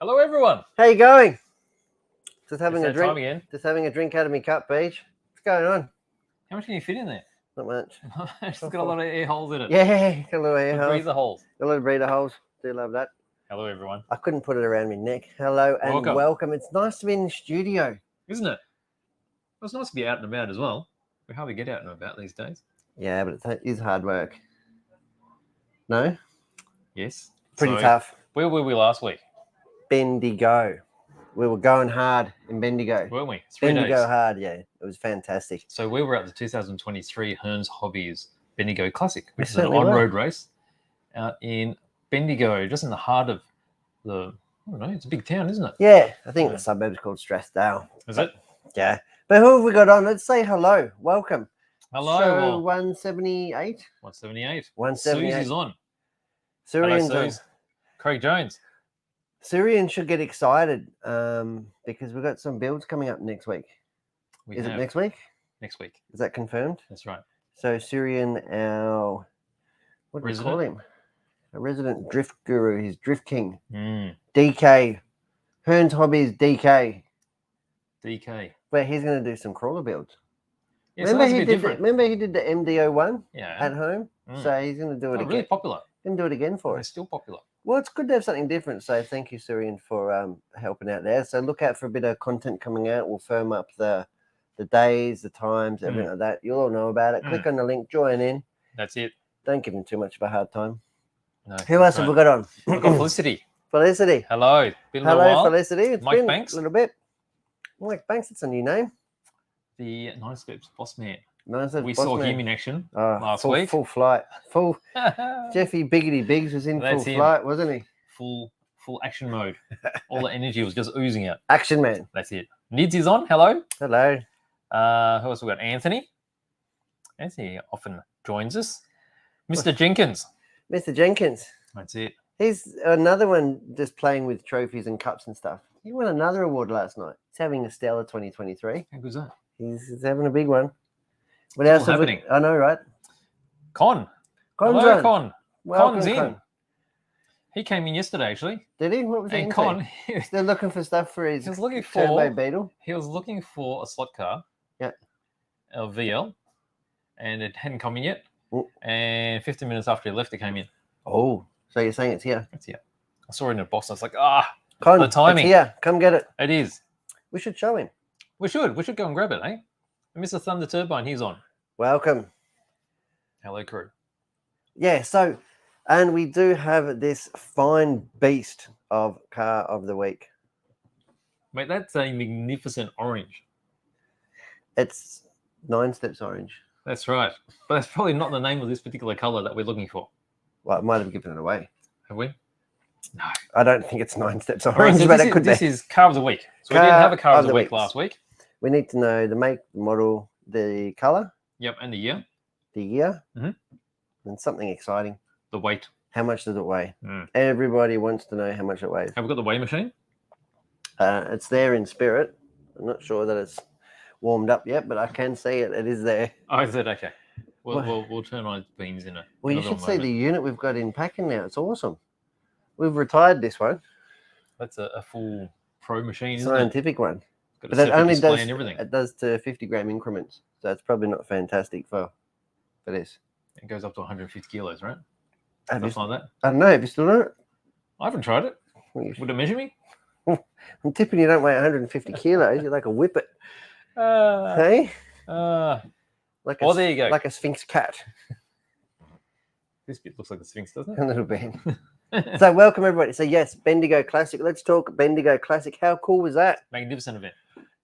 Hello, everyone. How you going? Just having It's a that time drink. again. Just having a drink out of my cup, Beach. What's going on? How much can you fit in there? Not much. It's got a lot of air holes in it. Yeah, got a little air The holes. breather holes. A little breather holes. Do love that. Hello, everyone. I couldn't put it around my neck. Hello and welcome. It's nice to be in the studio, isn't it? Well, it's nice to be out and about as well. We hardly get out and about these days. Yeah, but it is hard work. No? Yes. Pretty tough. Where were we last week? Bendigo. We were going hard in Bendigo. Weren't we? 3 Bendigo days. hard, yeah. It was fantastic. So we were at the 2023 Hearns Hobbies Bendigo Classic, which is an certainly on-road race out in Bendigo, just in the heart of the, I don't know, it's a big town, isn't it? Yeah, I think the suburb's called Strathdale. Is it? Yeah. But who have we got on? Let's say hello. Welcome. Hello. Show 178. 178. 178. Susie's on. Syrian's Hello, on. Suze. Craig Jones. Syrian should get excited because we've got some builds coming up next week. Is it next week? Next week. Is that confirmed? That's right. So Syrian, our, what do we call him? A resident drift guru. He's Drift King. DK. Hearns Hobbies DK. DK. Where he's going to do some crawler builds. Yeah, remember, so he did the MDO1 at home? So he's going to do it again. Really popular. Going to do it again for us. It's still popular. Well, it's good to have something different. So thank you, Syrian, for helping out there. So look out for a bit of content coming out. We'll firm up the days, the times, everything like that. You'll all know about it. Click on the link, join in. That's it. Don't give him too much of a hard time. No. Who else have we got on? We've got Felicity. Felicity. Hello. Been a Hello, while. Felicity. It's Mike been Banks. a little bit. Mike Banks, it's a new name. The Nine Steps boss man. We saw him in action last week. Full flight. Jeffy Biggity Biggs was in full flight, wasn't he? Full action mode. All the energy was just oozing out. Action man. That's it. Nids is on. Hello. Hello. Who else we got? Anthony. Anthony often joins us. Mr. Jenkins. Mr. Jenkins. That's it. He's another one just playing with trophies and cups and stuff. He won another award last night. He's having a stellar 2023. How good's that? He's having a big one. What else is happening? I know, right? Con's Hello, on. Con. Welcome, Con's in. Con. He came in yesterday, actually. Did he? What was he and into? Con, they're looking for stuff for his turbo Beetle. He was looking for a slot car. Yeah. A VL. And it hadn't come in yet. Ooh. And 15 minutes after he left, it came in. Oh, so you're saying it's here? It's here. I saw it in a box. I was like, Con, the timing. It's here. Come get it. It is. We should show him. We should go and grab it, eh? And Mr. Thunder Turbine, he's on. Welcome. Hello, crew. Yeah, so, and we do have this fine beast of car of the week. Mate, that's a magnificent orange. It's 9 Steps orange. That's right. But that's probably not the name of this particular color that we're looking for. Well, I might have given it away. Have we? No. I don't think it's 9 Steps orange, so but it could be. This is car of the week. So we didn't have a car of the week last week. We need to know the make, the model, the color. Yep, and the year. The year. And something exciting. The weight. How much does it weigh? Everybody wants to know how much it weighs. Have we got the weigh machine? It's there in spirit. I'm not sure that it's warmed up yet, but I can see it. It is there. Oh, is it? Okay. We'll turn on beans in a Well, you should see the unit we've got in packing now. It's awesome. We've retired this one. That's a full pro machine, isn't scientific one. Got but that only does and everything. It does to 50-gram increments, so it's probably not fantastic for this. It goes up to 150 kilos, right? Something like that. I don't know. Have you still done it? I haven't tried it. Would it measure me? I'm tipping you don't weigh 150 kilos. You're like a whippet. Hey? There you go. Like a Sphinx cat. This bit looks like a Sphinx, doesn't it? A little bit. So welcome, everybody. So yes, Bendigo Classic. Let's talk Bendigo Classic. How cool was that? Magnificent event.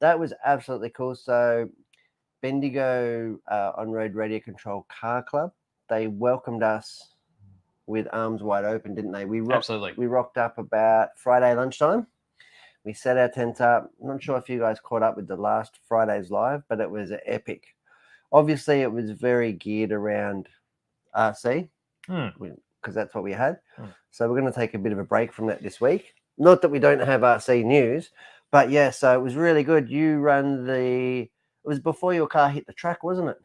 That was absolutely cool. So Bendigo On-Road Radio Control Car Club, they welcomed us with arms wide open, didn't they? Absolutely. We rocked up about Friday lunchtime. We set our tent up. I'm not sure if you guys caught up with the last Friday's live, but it was epic. Obviously, it was very geared around RC because that's what we had. So we're going to take a bit of a break from that this week. Not that we don't have RC news, but yeah, so it was really good. You run it was before your car hit the track, wasn't it?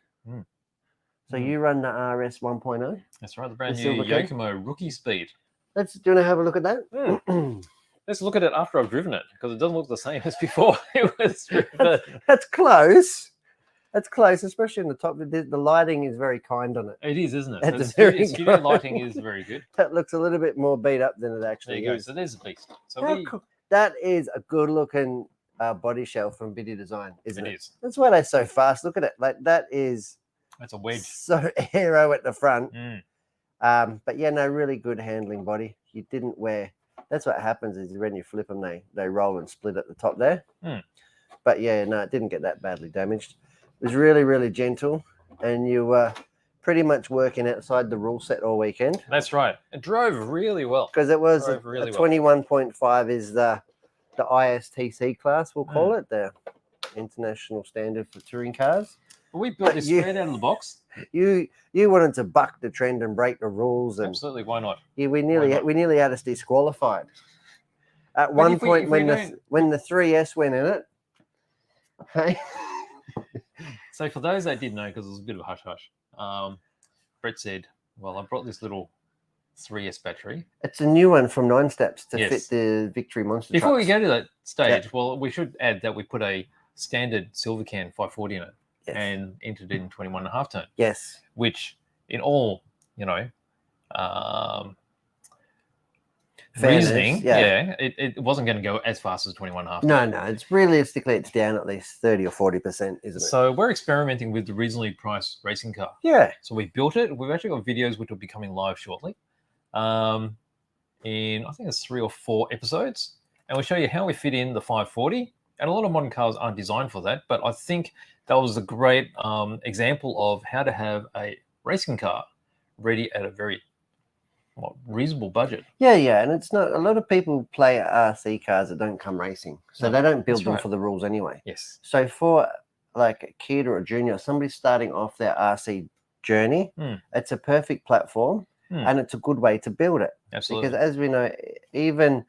So you run the RS 1.0? That's right, the brand new Yokomo Rookie Speed. Do you want to have a look at that? Let's look at it after I've driven it because it doesn't look the same as before it was driven. That's close. That's close, especially in the top. The lighting is very kind on it. It is, isn't it? It's The very studio good. lighting is very good. That looks a little bit more beat up than it There actually you go. is. So there's a beast. So How cool. That is a good looking body shell from Biddy Design, isn't it? it is. That's why they're so fast. Look at it. Like that is That's a wedge. so aero at the front. Mm. But yeah, no, really good handling body. You didn't wear. That's what happens is when you flip them, they roll and split at the top there. Mm. But yeah, no, it didn't get that badly damaged. It was really, really gentle, and you were pretty much working outside the rule set all weekend. That's right. It drove really well. Because it was a Really 21.5 is the ISTC class, we'll call it, the International Standard for Touring Cars. We built this straight out of the box. You wanted to buck the trend and break the rules, and Absolutely, why not? yeah, we nearly had us disqualified. At one point when the 3S went in it. Hey. So for those that didn't know, because it was a bit of a hush hush, Brett said, "Well, I brought this little 3S battery. It's a new one from 9 Steps to Yes. fit the Victory Monster Before trucks. we go to that stage, well, we should add that we put a standard silver can 540 in it Yes. and entered in 21.5 tone, Yes. which in all, Fairness, reasoning, it wasn't going to go as fast as 21.5 tone. No. It's realistically it's down at least 30 or 40%, isn't it? So we're experimenting with the reasonably priced racing car. Yeah. So we built it. We've actually got videos which will be coming live shortly. In I think it's 3 or 4 episodes, and we'll show you how we fit in the 540. And a lot of modern cars aren't designed for that, but I think that was a great example of how to have a racing car ready at a very reasonable budget. Yeah, and it's not a lot of people play RC cars that don't come racing, so they don't build them for the rules anyway. Yes. So for like a kid or a junior, somebody starting off their RC journey, it's a perfect platform, and it's a good way to build it. Absolutely. Because as we know, even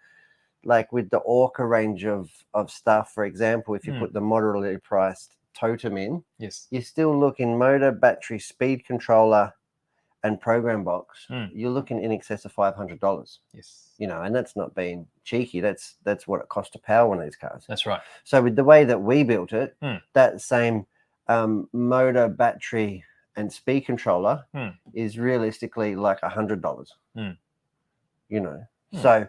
like with the Orca range of stuff, for example, if you put the moderately priced Totem in, yes, you're still looking motor, battery, speed controller, and program box. You're looking in excess of $500. Yes. And that's not being cheeky. That's what it costs to power one of these cars. That's right. So with the way that we built it, that same motor, battery, and speed controller is realistically like $100. So,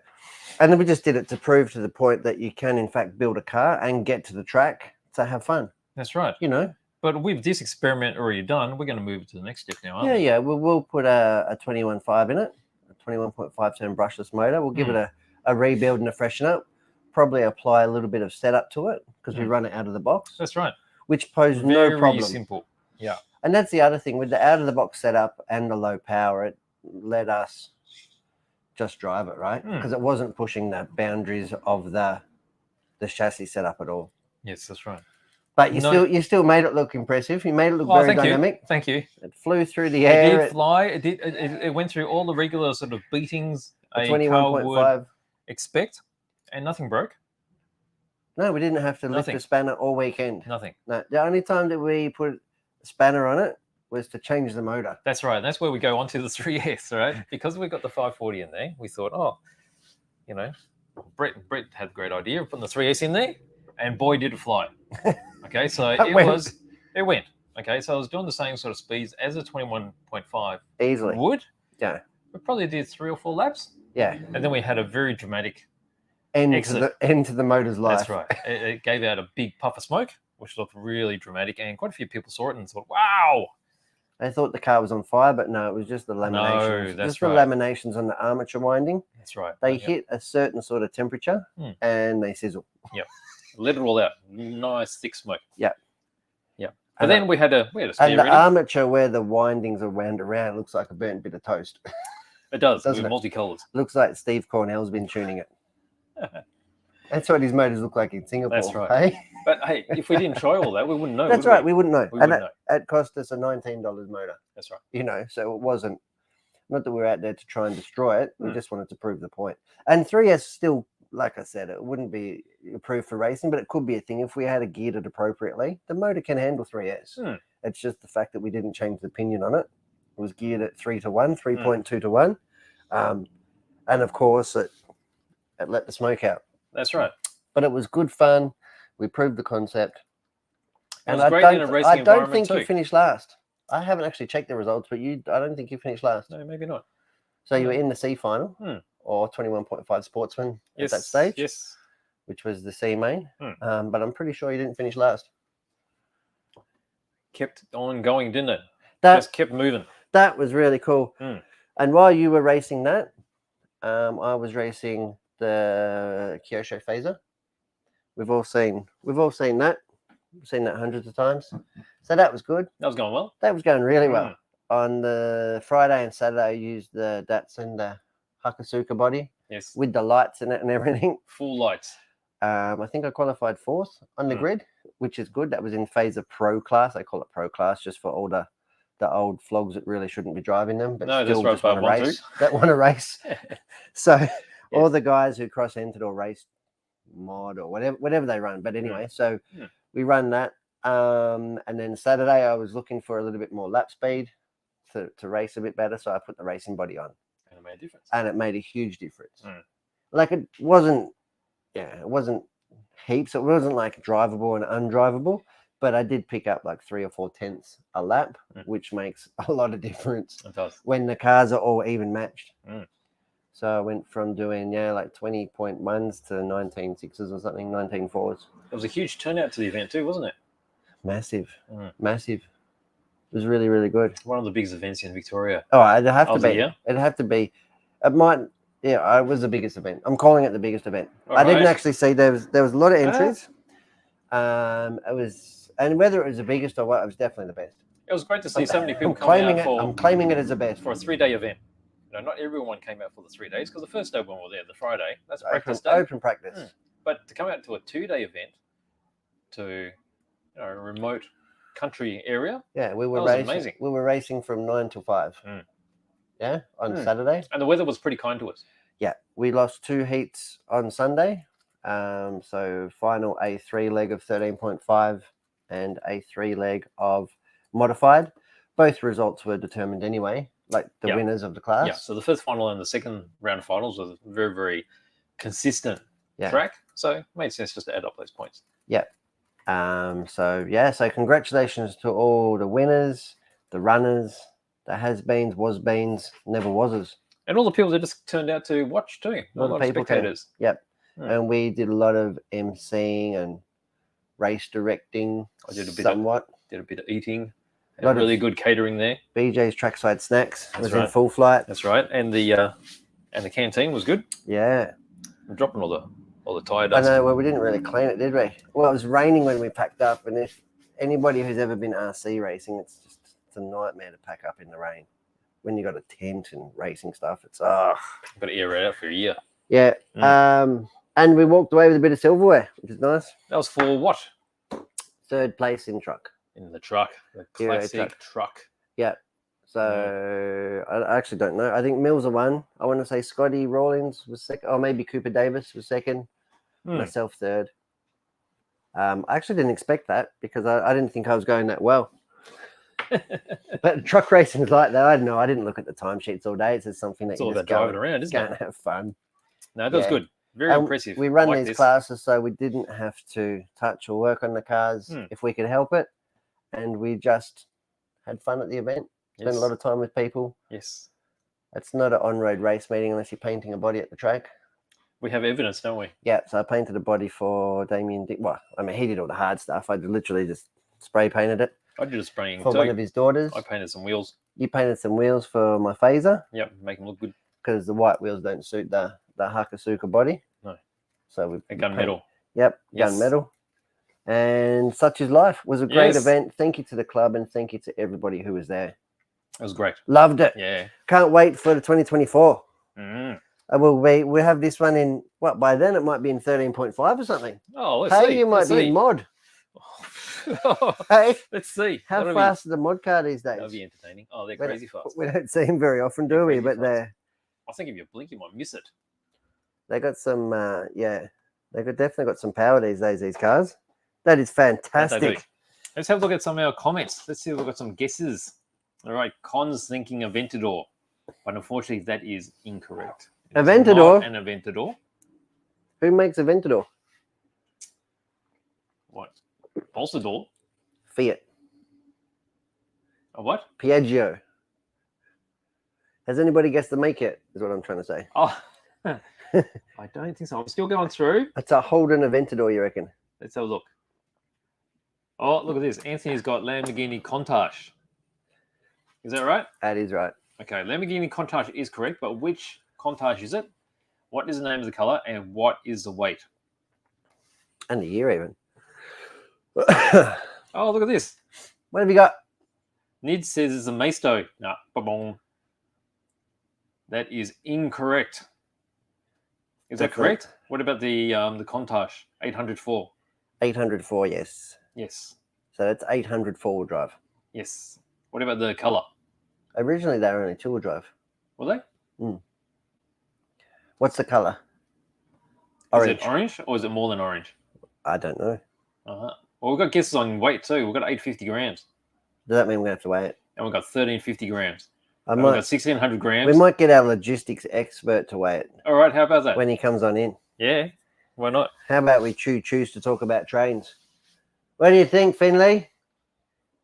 and then we just did it to prove to the point that you can in fact build a car and get to the track to have fun. That's right. But with this experiment already done, we're going to move to the next step now, aren't we? Yeah. We'll put a 21.5 in it, a 21.5 turn brushless motor. We'll give it a rebuild and a freshen up. Probably apply a little bit of setup to it because we run it out of the box. That's right. Which poses no problem. Very simple. Yeah. And that's the other thing with the out of the box setup and the low power. It let us just drive it, right? Because it wasn't pushing the boundaries of the chassis setup at all. Yes, that's right. But you still made it look impressive. You made it look very dynamic. Thank you. It flew through the air. It did fly. It went through all the regular sort of beatings a 21.5 would expect, and nothing broke. No, we didn't have to lift a spanner all weekend. Nothing. No, the only time that we put a spanner on it was to change the motor. That's right. That's where we go onto the 3S, right? Because we got the 540 in there, we thought, Brett had a great idea of putting the 3S in there, and boy, did it fly. Okay, so it went. Okay, so I was doing the same sort of speeds as a 21.5 easily would. Yeah, we probably did 3 or 4 laps. Yeah, and then we had a very dramatic end to the motor's life. That's right. It gave out a big puff of smoke, which looked really dramatic, and quite a few people saw it and thought, "Wow!" They thought the car was on fire, but no, it was just the laminations. No, that's the laminations on the armature winding. That's right. They hit a certain sort of temperature and they sizzle. Yep. Let it all out. Nice thick smoke. Yep. Yep. But then we had a spare and the ready. armature where the windings are wound around looks like a burnt bit of toast. It does. Doesn't with it? Multicolours. Looks like Steve Cornell's been tuning it. That's what his motors look like in Singapore. That's right. Hey? But hey, if we didn't try all that, we wouldn't know. That's right. We wouldn't know. It cost us a $19 motor. That's right. So it wasn't, not that we were out there to try and destroy it. We just wanted to prove the point. And 3S still, like I said, it wouldn't be approved for racing, but it could be a thing if we had it geared it appropriately. The motor can handle 3S. It's just the fact that we didn't change the pinion on it. It was geared at 3 to 1, 3.2 to 1. And of course, it let the smoke out. That's right. But it was good fun. We proved the concept. It was great in a racing I don't environment think too. you finished last. I haven't actually checked the results, but I don't think you finished last. No, maybe not. So you were in the C final or 21.5 sportsman at that stage. Yes. Which was the C main. But I'm pretty sure you didn't finish last. Kept on going, didn't it? That just kept moving. That was really cool. And while you were racing that, I was racing the Kosho Phaser. We've all seen that. We've seen that hundreds of times. So that was good. That was going well. That was going really well. On the Friday and Saturday, I used the Datsun, the Hakasuka body. Yes. With the lights in it and everything. Full lights. I think I qualified 4th on the grid, which is good. That was in Phaser Pro class. They call it Pro class just for all the old flogs that really shouldn't be driving them, but still just want to race. That want to race. So all the guys who cross-entered or raced mod or whatever they run. But anyway, so we run that. And then Saturday I was looking for a little bit more lap speed to race a bit better. So I put the racing body on. And it made a difference. And it made a huge difference. Like it wasn't heaps. It wasn't like drivable and undrivable. But I did pick up like 3 or 4 tenths a lap, which makes a lot of difference when the cars are all even matched. So I went from doing, like 20.1s to 19.6s or something, 19.4s. It was a huge turnout to the event too, wasn't it? Massive. Massive. It was really, really good. One of the biggest events in Victoria. Oh, it'd have to be. Yeah? It'd have to be. It might, it was the biggest event. I'm calling it the biggest event. I didn't actually see, there was a lot of entries. It was... And whether it was the biggest or what, it was definitely the best. It was great to see so many people coming out I'm claiming it as the best. For a 3-day event. Not everyone came out for the 3 days because the first day when we were there, the Friday, that's practice day. Open practice. But to come out to a 2-day event to a remote country area, we were racing. Amazing. We were racing from 9 till 5. On Saturday. And the weather was pretty kind to us. Yeah, we lost 2 heats on Sunday. So final A3 leg of 13.5 and A3 leg of modified. Both results were determined anyway, like the winners of the class. Yeah, so the first final and the second round of finals was a very, very consistent track. So it made sense just to add up those points. Yeah. So congratulations to all the winners, the runners, the has-beens, was-beens, never was's. And all the people that just turned out to watch too. A lot of people spectators. Yep. And we did a lot of emceeing and race directing. I did a bit somewhat. Did a bit of eating. Had really good catering there. BJ's Trackside Snacks was in full flight. That's right. And the canteen was good. Yeah. I'm dropping all the tire dust. I know. Well, we didn't really clean it, did we? Well, it was raining when we packed up, and if anybody who's ever been RC racing, it's a nightmare to pack up in the rain. When you got a tent and racing stuff, it's got to air it out for a year. Yeah. And we walked away with a bit of silverware, which is nice. That was for what? 3rd place in truck. In the truck, the classic truck. Yeah. So I actually don't know. I think Mills won. I want to say Scotty Rawlings was second, or maybe Cooper Davis was second. Myself 3rd. I actually didn't expect that because I didn't think I was going that well. But truck racing is like that. I don't know. I didn't look at the timesheets all day. It's just something that it's all about driving around, isn't it? Go and have fun. No, that was good. Very impressive. We run these classes so we didn't have to touch or work on the cars if we could help it. And we just had fun at the event. Spent a lot of time with people. Yes. It's not an on-road race meeting unless you're painting a body at the track. We have evidence, don't we? Yeah, so I painted a body for Damien Dick. Well, I mean, he did all the hard stuff. I literally just spray painted it. I did a spraying for one of his daughters. I painted some wheels. You painted some wheels for my Phaser. Yep, make them look good. Because the white wheels don't suit the Hakasuka body. No. So we gunmetal. Yep, gunmetal. And such is life. It was a great event. Thank you to the club and thank you to everybody who was there. It was great. Loved it. Yeah. Can't wait for the 2024. We have this one in by then it might be in 13.5 or something. Oh, let's see. You might be in mod. Hey, let's see. How fast are the mod car these days? That'll be entertaining. Oh, they're crazy fast. We don't see them very often, do we? But they're. I think if you blink, you might miss it. They got some. Definitely got some power these days. These cars. That is fantastic. Let's have a look at some of our comments. Let's see if we've got some guesses. All right, Con's thinking Aventador, but unfortunately that is incorrect. Aventador? An Aventador. Who makes Aventador? What? Bolsador? Fiat. A what? Piaggio. Has anybody guessed the make it? Is what I'm trying to say. Oh, I don't think so. I'm still going through. It's a Holden Aventador, you reckon? Let's have a look. Oh, look at this. Anthony's got Lamborghini Countach. Is that right? That is right. Okay, Lamborghini Countach is correct, but which Countach is it? What is the name of the color, and what is the weight? And the year even. Oh, look at this. What have you got? Nid says it's a Maisto. Nah, ba-bong. That is incorrect. Is that correct? What about the Countach 804? 804, yes. Yes. So that's 800 four-wheel drive. Yes. What about the color? Originally, they were only two-wheel drive. Were they? What's the color? Orange. Is it orange or is it more than orange? I don't know. Well, we've got guesses on weight too. We've got 850 grams. Does that mean we're going to have to weigh it? And we've got 1350 grams. We've got 1600 grams. We might get our logistics expert to weigh it. All right, how about that? When he comes on in. Yeah, why not? How about we choose to talk about trains? What do you think, Finley?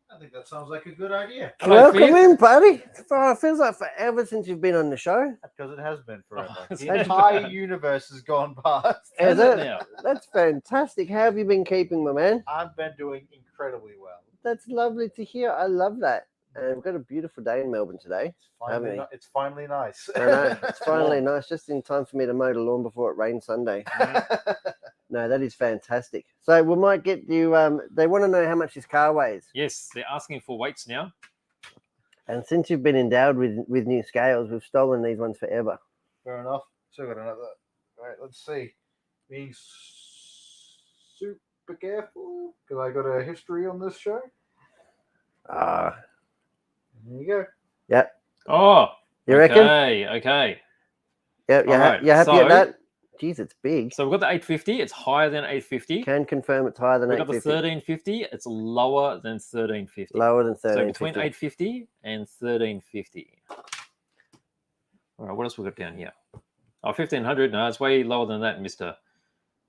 I think that sounds like a good idea. Welcome in, buddy. It feels like forever since you've been on the show. Because it has been forever. It's The entire universe has gone past. Is it it? now? That's fantastic. How have you been keeping, my man? I've been doing incredibly well. That's lovely to hear. I love that. And we've got a beautiful day in Melbourne today. It's finally nice. I know. It's finally nice. Just in time for me to mow the lawn before it rains Sunday. No, that is fantastic. So we might get you. They want to know how much this car weighs. Yes, they're asking for weights now. And since you've been endowed with new scales, we've stolen these ones forever. Fair enough. So got another. Right, let's see. Being super careful because I got a history on this show. There you go. Yep. Oh, You reckon? Okay. Yep. You happy at that? Jeez, it's big. So we've got the 850. It's higher than 850. Can confirm it's higher than We've got the 850. 1350. It's lower than 1350. Lower than So 1350. between 850 and 1350. All right, what else we got down here? Oh, 1500. No, it's way lower than that, Mr.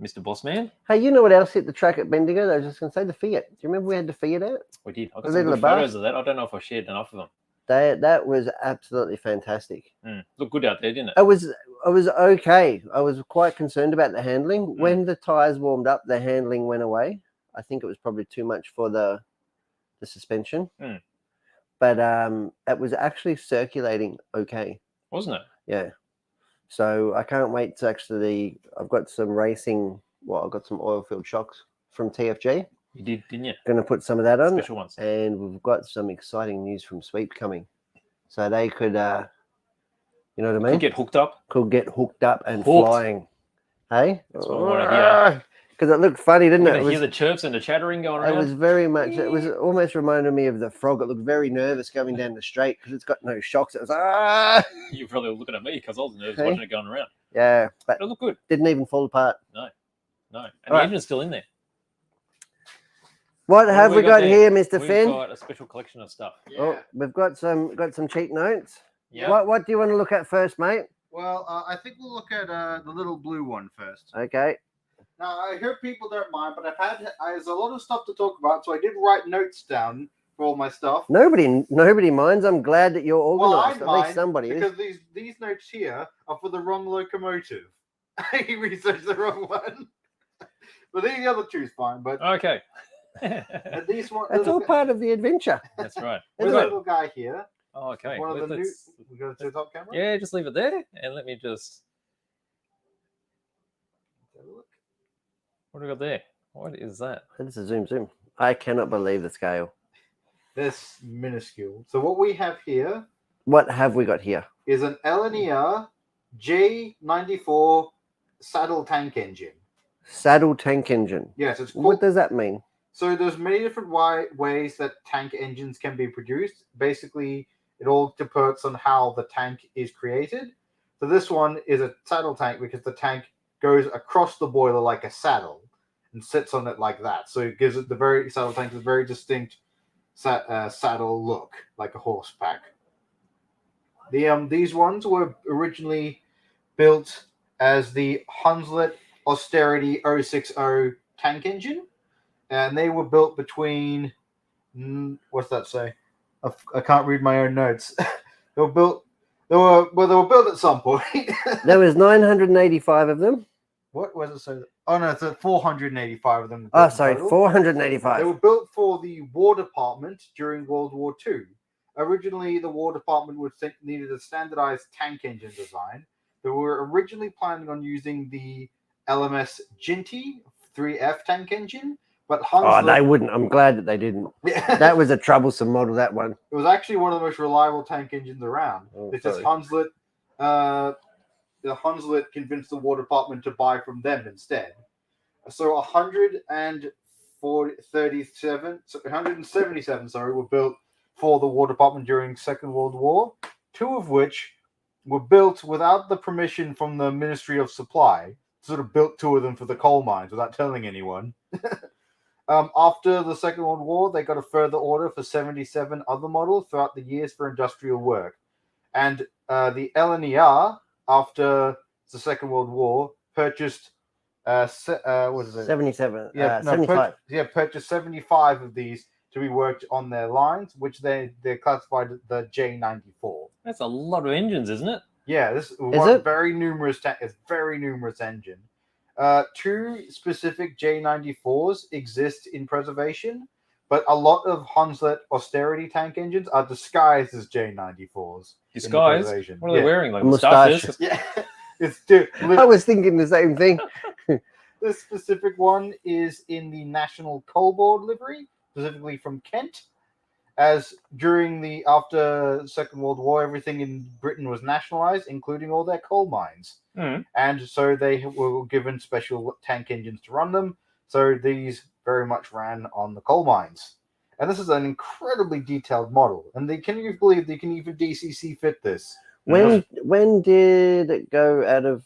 Bossman. Hey, you know what else hit the track at Bendigo? I was just going to say the Fiat. Do you remember we had the Fiat out? We did. I got Was some it in good the bar? photos of that. I don't know if I shared enough of them. That was absolutely fantastic. Looked good out there, didn't it? It was okay. I was quite concerned about the handling. When the tires warmed up, the handling went away. I think it was probably too much for the suspension. But it was actually circulating okay. Wasn't it? Yeah. So I can't wait to actually. I've got some racing. Well, I've got some oil-filled shocks from TFG. You did, didn't you? Going to put some of that on. Special ones. And we've got some exciting news from Sweep coming. So they could, you know what I mean? Could get hooked up. Could get hooked up and Hooked. flying. Hey? That's what I want to hear. Because it looked funny, didn't You it? hear the chirps and the chattering going around. It was very much, it was almost reminded me of the frog. It looked very nervous going down the straight because it's got no shocks. It was You're probably looking at me because I was nervous Hey? watching it going around. Yeah, but It looked good. didn't even fall apart. No. And All the right. engine's still in there. What have we got there? here, Mr. We've Finn? got a special collection of stuff. Yeah. Oh, we've got some cheat notes. Yeah. What do you want to look at first, mate? Well, I think we'll look at the little blue one first. Okay. Now, I heard people don't mind, but there's a lot of stuff to talk about, so I did write notes down for all my stuff. Nobody minds. I'm glad that you're Well, I organised. At least somebody is. because these notes here are for the wrong locomotive. I researched the wrong one. But the other two's fine. But Okay. at least one. It's all part of the adventure. That's right. There's Isn't a it? little guy here. Oh, okay. One of the new. Let's- We got to the top camera. Yeah, just leave it there and let me just. Have a look. What do we got there? What is that? This is zoom. I cannot believe the scale. This minuscule. So what we have here What have we got here? is an L&R J94 saddle tank engine. Saddle tank engine. Yes, it's What called. does that mean? So there's many different ways that tank engines can be produced. Basically, it all depends on how the tank is created. So this one is a saddle tank because the tank goes across the boiler like a saddle and sits on it like that. So it gives it saddle tank a very distinct saddle look, like a horse pack. These ones were originally built as the Hunslet Austerity 060 tank engine, and they were built between what's that say? I can't read my own notes. They were built. They were built at some point. There was 985 of them. What was it? So, oh no, it's 485 of them. Oh, sorry, total. 485. They were built for the War Department during World War II. Originally, the War Department needed a standardized tank engine design. They were originally planning on using the LMS Ginty 3F tank engine, but Oh, they wouldn't. I'm glad that they didn't. That was a troublesome model, that one. It was actually one of the most reliable tank engines around. Oh, it's just Hunslet. The Hunslet convinced the War Department to buy from them instead. So 177 were built for the War Department during Second World War, 2 of which were built without the permission from the Ministry of Supply. Sort of built 2 of them for the coal mines without telling anyone. After the Second World War, they got a further order for 77 other models throughout the years for industrial work. And the LNER, after the Second World War, purchased what is it? 77. Yeah, 75. Purchased 75 of these to be worked on their lines, which they're classified as the J94. That's a lot of engines, isn't it? Yeah, this is it? very numerous. It's very numerous engine. 2 specific J94s exist in preservation, but a lot of Hunslet austerity tank engines are disguised as J94s. Disguised? What are they wearing? Like Mustache. mustaches? Yeah, I was thinking the same thing. This specific one is in the National Coal Board livery, specifically from Kent. As after Second World War, everything in Britain was nationalized, including all their coal mines. And so they were given special tank engines to run them. So these very much ran on the coal mines. And this is an incredibly detailed model. And can you believe they can even DCC fit this? When did it go out of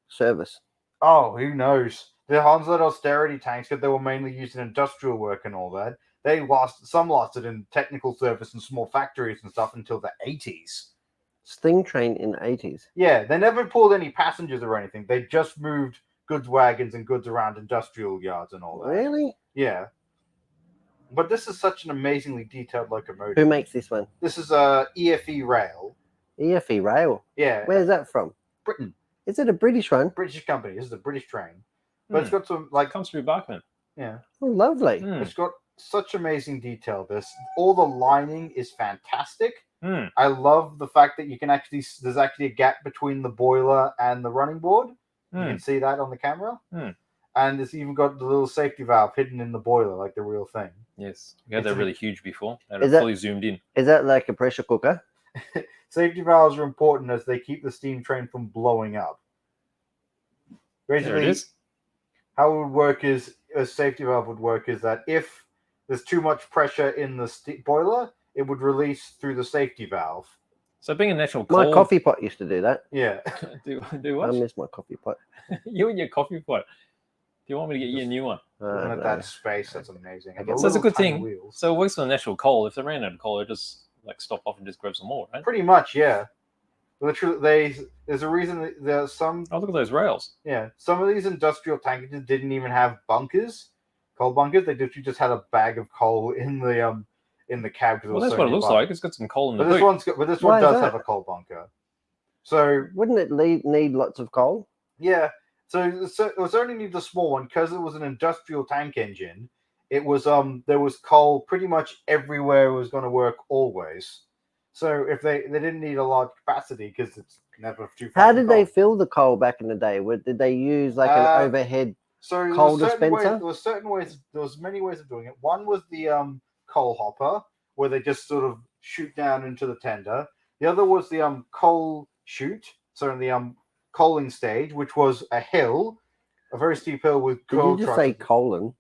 service? Oh, who knows? The Hunslet austerity tanks, because they were mainly used in industrial work and all that, some lasted in technical service and small factories and stuff until the 80s. Sting train in the 80s. Yeah, they never pulled any passengers or anything. They just moved goods wagons and goods around industrial yards and all that. Really? Yeah. But this is such an amazingly detailed locomotive. Who makes this one? This is EFE Rail. EFE Rail? Yeah. Where's that from? Britain. Is it a British one? British company. This is a British train. But it's got some comes through Bachman. Yeah. Oh, lovely. It's got such amazing detail. All the lining is fantastic. I love the fact that there's actually a gap between the boiler and the running board. You can see that on the camera. And it's even got the little safety valve hidden in the boiler, like the real thing. Yes. We had that really huge before. And it's fully zoomed in. Is that like a pressure cooker? Safety valves are important as they keep the steam train from blowing up. Basically, there it is. How it would work is, a safety valve would work is that if there's too much pressure in the boiler, it would release through the safety valve. So being a natural coal... My coffee pot used to do that. Yeah. do what? I miss my coffee pot. You and your coffee pot. Do you want me to get you a new one? At that space, that's amazing. So it's a good thing. Wheels. So it works on natural coal. If they ran out of coal, it just stop off and just grab some more, right? Pretty much, yeah. Literally, there's a reason that there's some... Oh, look at those rails. Yeah. Some of these industrial tank engines didn't even have bunkers, coal bunkers. They just had a bag of coal in the cab. Well, that's what it looks like. It's got some coal in the boot. But this one does have a coal bunker. So wouldn't it need lots of coal? Yeah. So it was only need the small one because it was an industrial tank engine. It was there was coal pretty much everywhere it was going to work always. So if they didn't need a large capacity because it's never too far. How did they fill the coal back in the day? Did they use an overhead coal dispenser? There was many ways of doing it. One was the coal hopper, where they just sort of shoot down into the tender. The other was the coal chute, so in the coaling stage, which was a hill, a very steep hill with coal. Did you just say colon?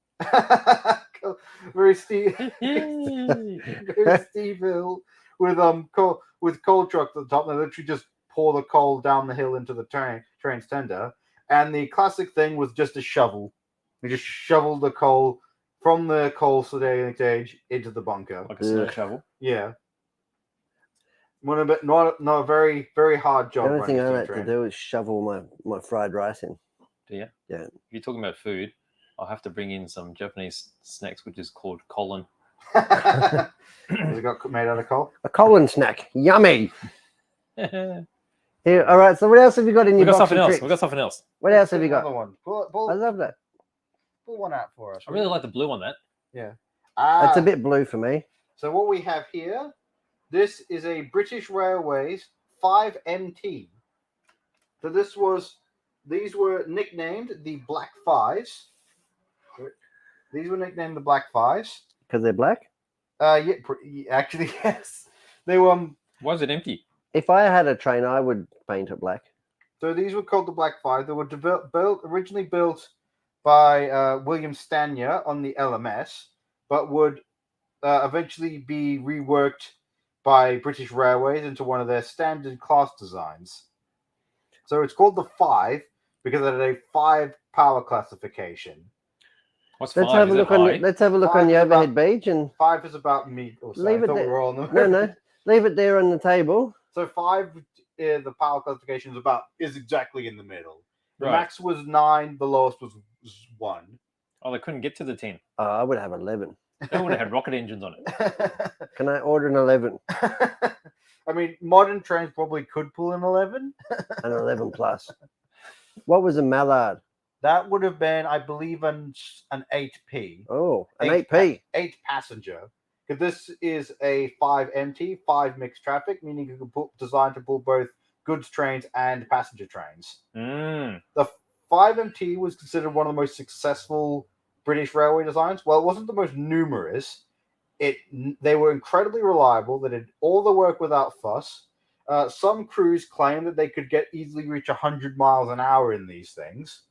Very steep, very steep hill with coal trucks at the top. They literally just pour the coal down the hill into the train's tender. And the classic thing was just a shovel. They just shoveled the coal from the coal stage into the bunker. Like a snow shovel? Yeah. Not a very, very hard job. The only thing I like to do is shovel my fried rice in. Do you? Yeah. If you're talking about food, I'll have to bring in some Japanese snacks, which is called colon. Has it got made out of coal? A colon snack. Yummy. We Here, all right. So what else have you got in your got box something of else. tricks? We got something else. What else have you got? Another one. I love that. Pull one out for us. I really like the blue on that. Yeah. It's a bit blue for me. So what we have here, this is a British Railways 5MT. So these were nicknamed the Black Fives. These were nicknamed the Black Fives. Because they're black? Yeah, actually, yes. They were. Why is it empty? If I had a train, I would paint it black. So these were called the Black Five. They were originally built by William Stanier on the LMS, but would eventually be reworked by British Railways into one of their standard class designs. So it's called the 5 because it had a 5 power classification. What's Let's 5? have a Is look it on. high? Let's have a look Five on the is overhead about- beach and 5 is about me. Oh, sorry, Leave I it thought we there. were on the no, leave it there on the table. So 5, the power classification is exactly in the middle. The Right. max was 9. The lowest was 1. Oh, they couldn't get to the 10. Oh, I would have 11. They would have had rocket engines on it. Can I order an 11? I mean, modern trains probably could pull an 11. An 11 plus. What was a mallard? That would have been, I believe, an 8P. Oh, an 8 8P. 8 passenger. Because this is a 5MT, 5 mixed traffic, meaning you can designed to pull both goods trains and passenger trains. Mm. The 5MT was considered one of the most successful British railway designs. Well, it wasn't the most numerous. They were incredibly reliable. They did all the work without fuss. Some crews claimed that they could easily reach 100 miles an hour in these things.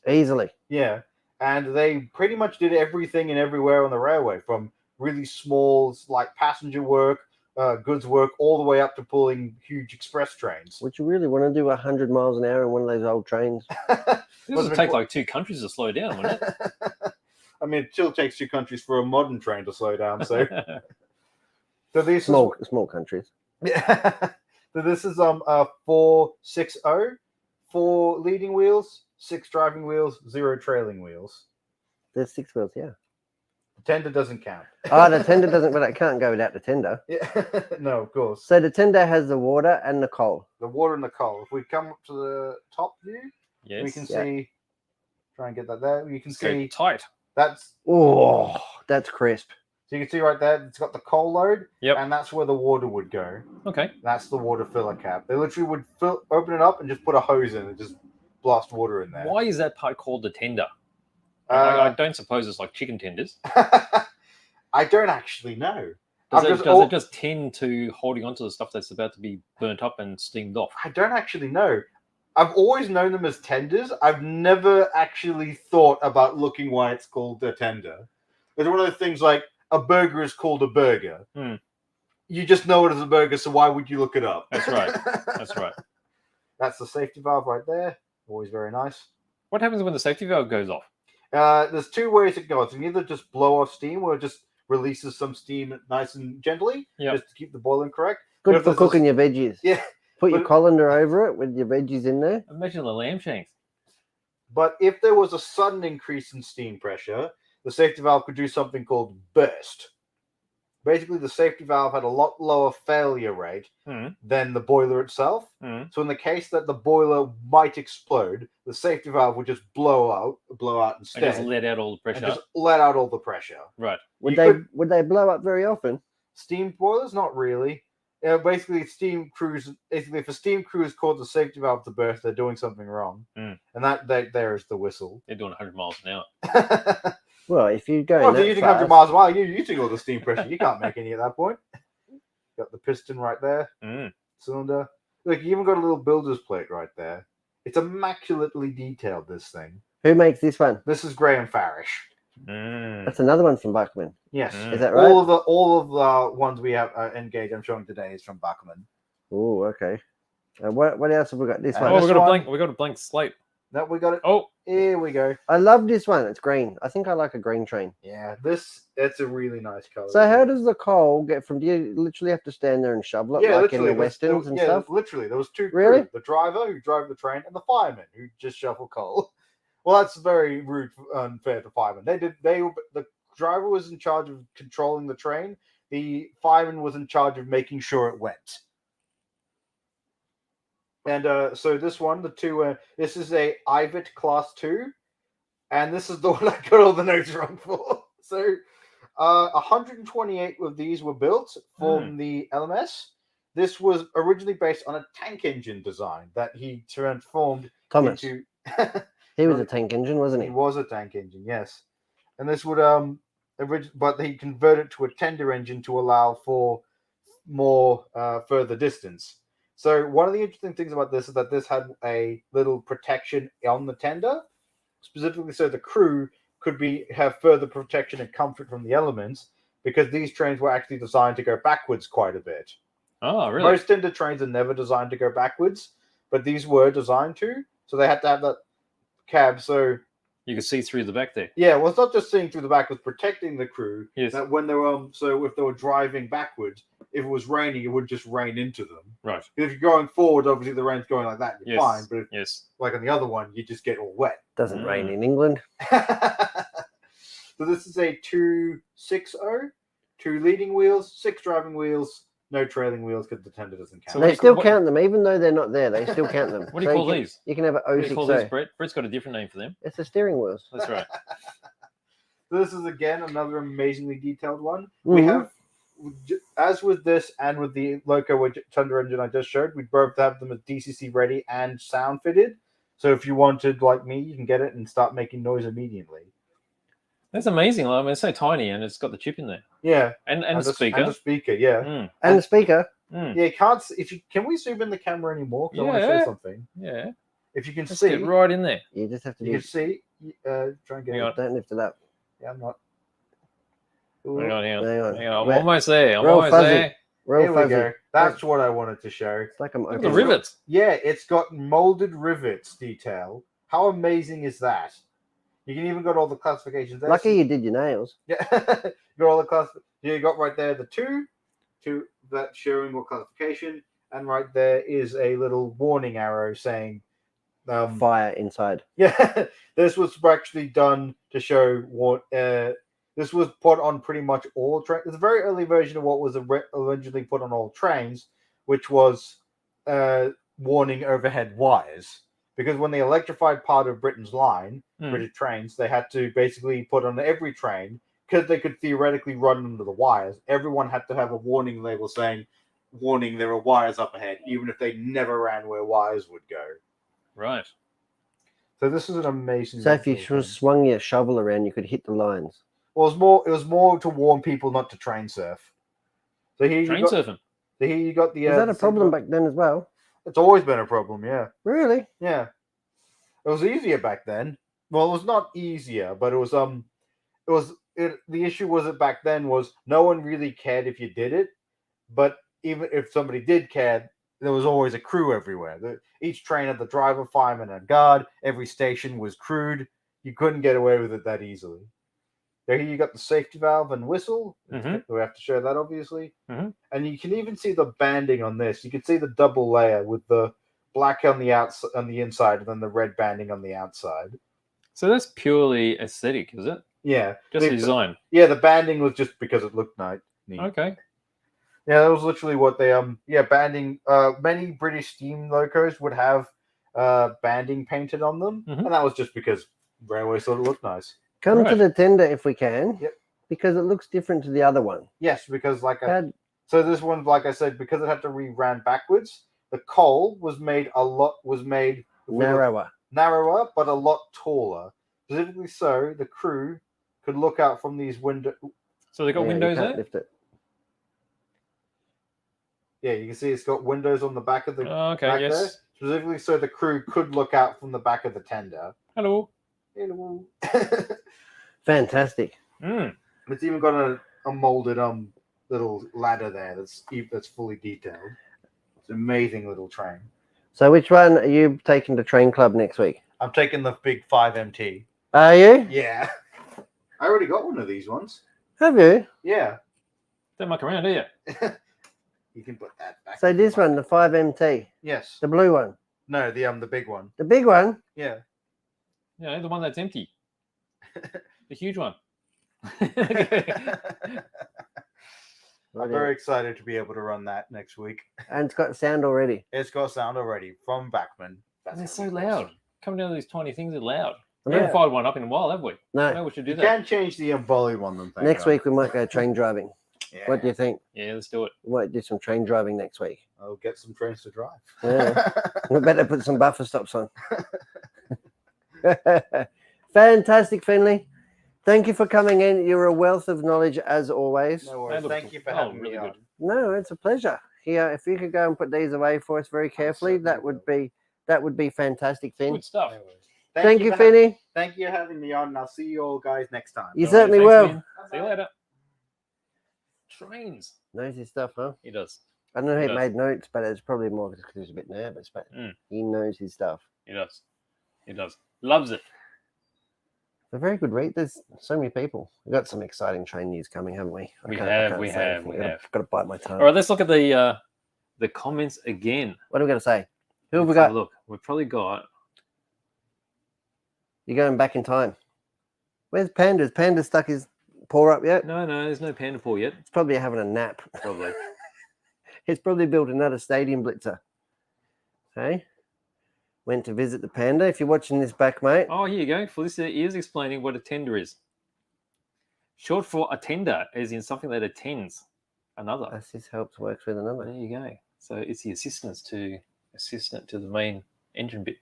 Easily. Yeah, and they pretty much did everything and everywhere on the railway, from really small, like passenger work, goods work, all the way up to pulling huge express trains. Would you really want to do 100 miles an hour in one of those old trains? This would take like 2 countries to slow down, wouldn't it? I mean, it still takes 2 countries for a modern train to slow down. So, so these Small countries. Yeah. So this is 460, 4 leading wheels, 6 driving wheels, 0 trailing wheels. There's 6 wheels, yeah. The tender doesn't count. Oh, the tender doesn't, but it can't go without the tender. Yeah. No, of course. So the tender has the water and the coal. The water and the coal. If we come up to the top view, Yes. we can Yeah. see. Try and get that there. You can It's very see tight. that's. Oh, that's crisp. So you can see right there. It's got the coal load, Yep. and that's where the water would go. Okay. That's the water filler cap. They literally would open it up and just put a hose in and just blast water in there. Why is that part called the tender? I Uh, don't suppose it's like chicken tenders. I don't actually know. Does, I'm it, just does all- it just tend to holding onto the stuff that's about to be burnt up and steamed off? I don't actually know. I've always known them as tenders. I've never actually thought about looking why it's called a tender. It's one of those things like a burger is called a burger. Hmm. You just know it as a burger, so why would you look it up? That's right. That's right. That's the safety valve right there. Always very nice. What happens when the safety valve goes off? There's 2 ways it goes. You can either just blow off steam or it just releases some steam nice and gently, Yep. just to keep the boiling correct. Good If for there's a- cooking your veggies. Yeah. Put your but- colander over it with your veggies in there. Imagine the lamb shanks. But if there was a sudden increase in steam pressure, the safety valve could do something called burst. Basically, the safety valve had a lot lower failure rate Mm. than the boiler itself. Mm. So in the case that the boiler might explode, the safety valve would just blow out I instead, just let out all the and pressure. just let out all the pressure. Right. Would You would they blow up very often? Steam boilers, not really. Basically, steam crews. Basically, if a steam crew has caused the safety valve to burst, they're doing something wrong, Mm. and that there is the whistle. They're doing 100 miles an hour. Well, if you go Well, if that you're using 100 fast, miles a mile, you're using all the steam pressure. You can't make any at that point. Got the piston right there, Mm. cylinder. Look, you even got a little builder's plate right there. It's immaculately detailed, this thing. who makes this one? This is Graham Farish. Mm. That's another one from Buckman. Yes. Mm. Is that right? All of the ones we have engaged, I'm showing today, is from Bachman. Oh, okay. What else have we got? This And one. Oh, this we got one- a blank. We got a blank slate. No, we got it. Oh, Here we go. I love this one. It's green. I think I like a green train. Yeah, it's a really nice color. So how does the coal get from? Do you literally have to stand there and shovel it like in the westerns and stuff? Literally, there was 2 Really? crews, the driver who drove the train and the fireman who just shovel coal. Well, that's very rude, unfair to firemen. The driver was in charge of controlling the train. The fireman was in charge of making sure it went. And so this one, this is a IVIT Class 2, and this is the one I got all the notes wrong for. So 128 of these were built from the LMS. This was originally based on a tank engine design that he transformed Thomas. into... He was a tank engine, wasn't he? He was a tank engine, yes. And this would but he converted to a tender engine to allow for more further distance. So one of the interesting things about this is that this had a little protection on the tender, specifically so the crew could have further protection and comfort from the elements, because these trains were actually designed to go backwards quite a bit. Oh, really? Most tender trains are never designed to go backwards, but these were designed to, so they had to have that cab so you could see through the back there. Yeah, well, it's not just seeing through the back; it was protecting the crew. Yes. That when they were so if they were driving backwards, if it was raining, it would just rain into them. Right. If you're going forward, obviously the rain's going like that, you're fine. But like on the other one, you just get all wet. Doesn't rain in England. So this is a 260, 2 leading wheels, 6 driving wheels, no trailing wheels because the tender doesn't count. So They still count them, even though they're not there. They still count them. What do you call these? You can have an What do you call these, 060. Brett? Brett's got a different name for them. It's the steering wheels. That's right. So this is again another amazingly detailed one. We have, as with this and with the Loco Thunder engine I just showed, we both have them as DCC ready and sound fitted. So if you wanted, like me, you can get it and start making noise immediately. That's amazing. I mean, it's so tiny and it's got the chip in there. Yeah, and the speaker. And the speaker, yeah. And the speaker. Mm. Yeah, you can't. Can we zoom in the camera anymore? Because I want to show something. Yeah. If you can Let's see, get right in there. You just have to. You can see. Try and get it. Don't lift it up. Yeah, I'm not. Hang on. Hang on. I'm almost there. I'm Real almost fuzzy. there. Real Here fuzzy. we go. That's what I wanted to show. It's like I'm Look at opening. the rivets. Yeah, it's got molded rivets detail. How amazing is that? You can even got all the classifications there. Lucky you did your nails. Yeah, you got all the class. You got right there the two that showing what classification, and right there is a little warning arrow saying Fire inside. Yeah, this was actually done to show what. This was put on pretty much all trains. It's a very early version of what was originally put on all trains, which was warning overhead wires. Because when they electrified part of Britain's line, British trains, they had to basically put on every train, because they could theoretically run under the wires. Everyone had to have a warning label saying, warning, there are wires up ahead, even if they never ran where wires would go. Right. So this is an amazing. So if you swung your shovel around, you could hit the lines. Well, it was more to warn people not to train surf. So here surfing. So here you got the. Was that a problem back then as well? It's always been a problem, yeah. Really? Yeah. It was easier back then. Well, it was not easier, but it was the issue was that back then was no one really cared if you did it, but even if somebody did care, there was always a crew everywhere. Each train had the driver, fireman, and guard. Every station was crewed. You couldn't get away with it that easily. There you got the safety valve and whistle. We have to show that, obviously. And you can even see the banding on this. You can see the double layer with the black on the outside, on the inside, and then the red banding on the outside. So that's purely aesthetic, is it? Yeah. Just the design. Yeah, the banding was just because it looked neat. Okay. Yeah, that was literally what they banding. Many British steam locos would have banding painted on them, and that was just because railways thought it looked nice. Come to the tender if we can. Yep. Because it looks different to the other one. Yes, because so this one, like I said, because it had to ran backwards, the coal was made narrower, but a lot taller. Specifically, so the crew could look out from these windows. So they got windows there. Lift it. Yeah, you can see it's got windows on the back of the. Okay. back Yes. there, specifically, so the crew could look out from the back of the tender. Hello. Hello. Fantastic. It's even got a molded little ladder there that's fully detailed. It's an amazing little train. So which one are you taking to Train Club next week? I'm taking the big 5MT. Are you? Yeah. I already got one of these ones. Have you? Yeah. Don't muck around, do you? You can put that back. So this one, the 5MT. Yes. The blue one. No, the big one. The big one? Yeah. You know, the one that's empty. The huge one. I'm very excited to be able to run that next week. And it's got sound already. It's got sound already from Backman. They're so loud. Coming down with these tiny things are loud. We Yeah. haven't fired one up in a while, have we? No. Maybe we should do You that. can change the volume on them. Next week we might go train driving. Yeah. What do you think? Yeah, let's do it. We might do some train driving next week. I'll get some trains to drive. Yeah. We better put some buffer stops on. Fantastic, Finley. Thank you for coming in. You're a wealth of knowledge as always. No worries. Thank you for having me on. No, it's a pleasure. Here, if you could go and put these away for us very carefully, that would be fantastic, Finn. Good stuff. No worries. Thank you, for Finny. Thank you for having me on, and I'll see you all guys next time. You No certainly worries. will. Thanks, man. See you later. Trains. Knows his stuff, huh? He does. I don't know He he does. made notes, but it's probably more because he's a bit nervous, but he knows his stuff. He does. He does. Loves it. A very good read. There's so many people. We've got some exciting train news coming, haven't we? We can't have, say we have, anything. we Gotta- have. Got to bite my tongue. All right, let's look at the comments again. What are we going to say? Who have we Let's have got? a look, we've probably got. You're going back in time. Where's Panda? Has Panda stuck his paw up yet? No, there's no panda paw yet. It's probably having a nap. Probably. He's probably built another stadium blitzer. Hey? Went to visit the panda. If you're watching this back, mate. Oh, here you go. Felicity is explaining what a tender is. Short for attender, as in something that attends another. Assist helps, works with another. There you go. So it's the assistant to the main engine bit.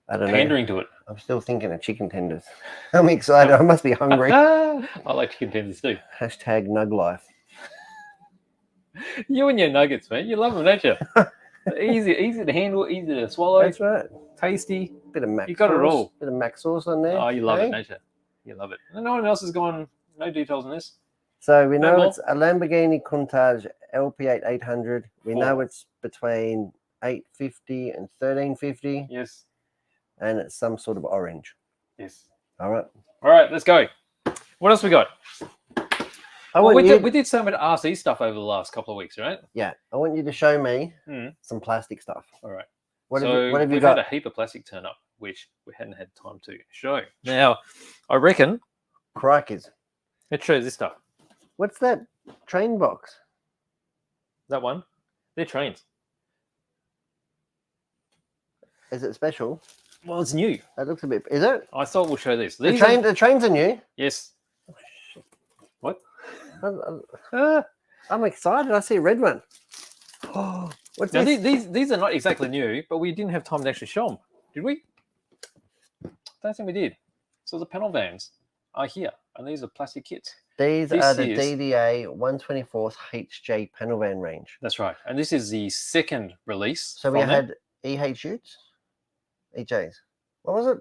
I don't know. Pandering to it. I'm still thinking of chicken tenders. I'm excited. I must be hungry. I like chicken tenders too. Hashtag nug life. You and your nuggets, man. You love them, don't you? easy to handle, easy to swallow, That's right. tasty. Bit of mac You got it sauce. all. Bit of mac sauce on there. Oh, you love hey? it, don't you? You love it. And no one else has gone, no details on this. So we know more. it's a Lamborghini Countach LP8 800. We know it's between 850 and 1350, Yes. and it's some sort of orange. Yes. All right. All right, let's go. What else we got? I Well, want we you, did so much RC stuff over the last couple of weeks, right? yeah, I want you to show me Mm. some plastic stuff. All right. What so have you we've got? had a heap of plastic turn up, which we hadn't had time to show. Now, I reckon Crikey's. let's show this stuff. What's that train box? That one, they're trains. Is it special? Well, it's new. That looks a bit. Is it? I thought we'll show this. The These are- the trains are new. yes. What? I'm excited. I see a red one. Oh, what's Now, this? these are not exactly new, but we didn't have time to actually show them. Did we? Don't think we did. So the Penel Vans are here, and these are plastic kits. These this are the is- DDA 124th HJ panel van range. That's right. And this is the second release. So we from them. had EHUs, EJs. What was it?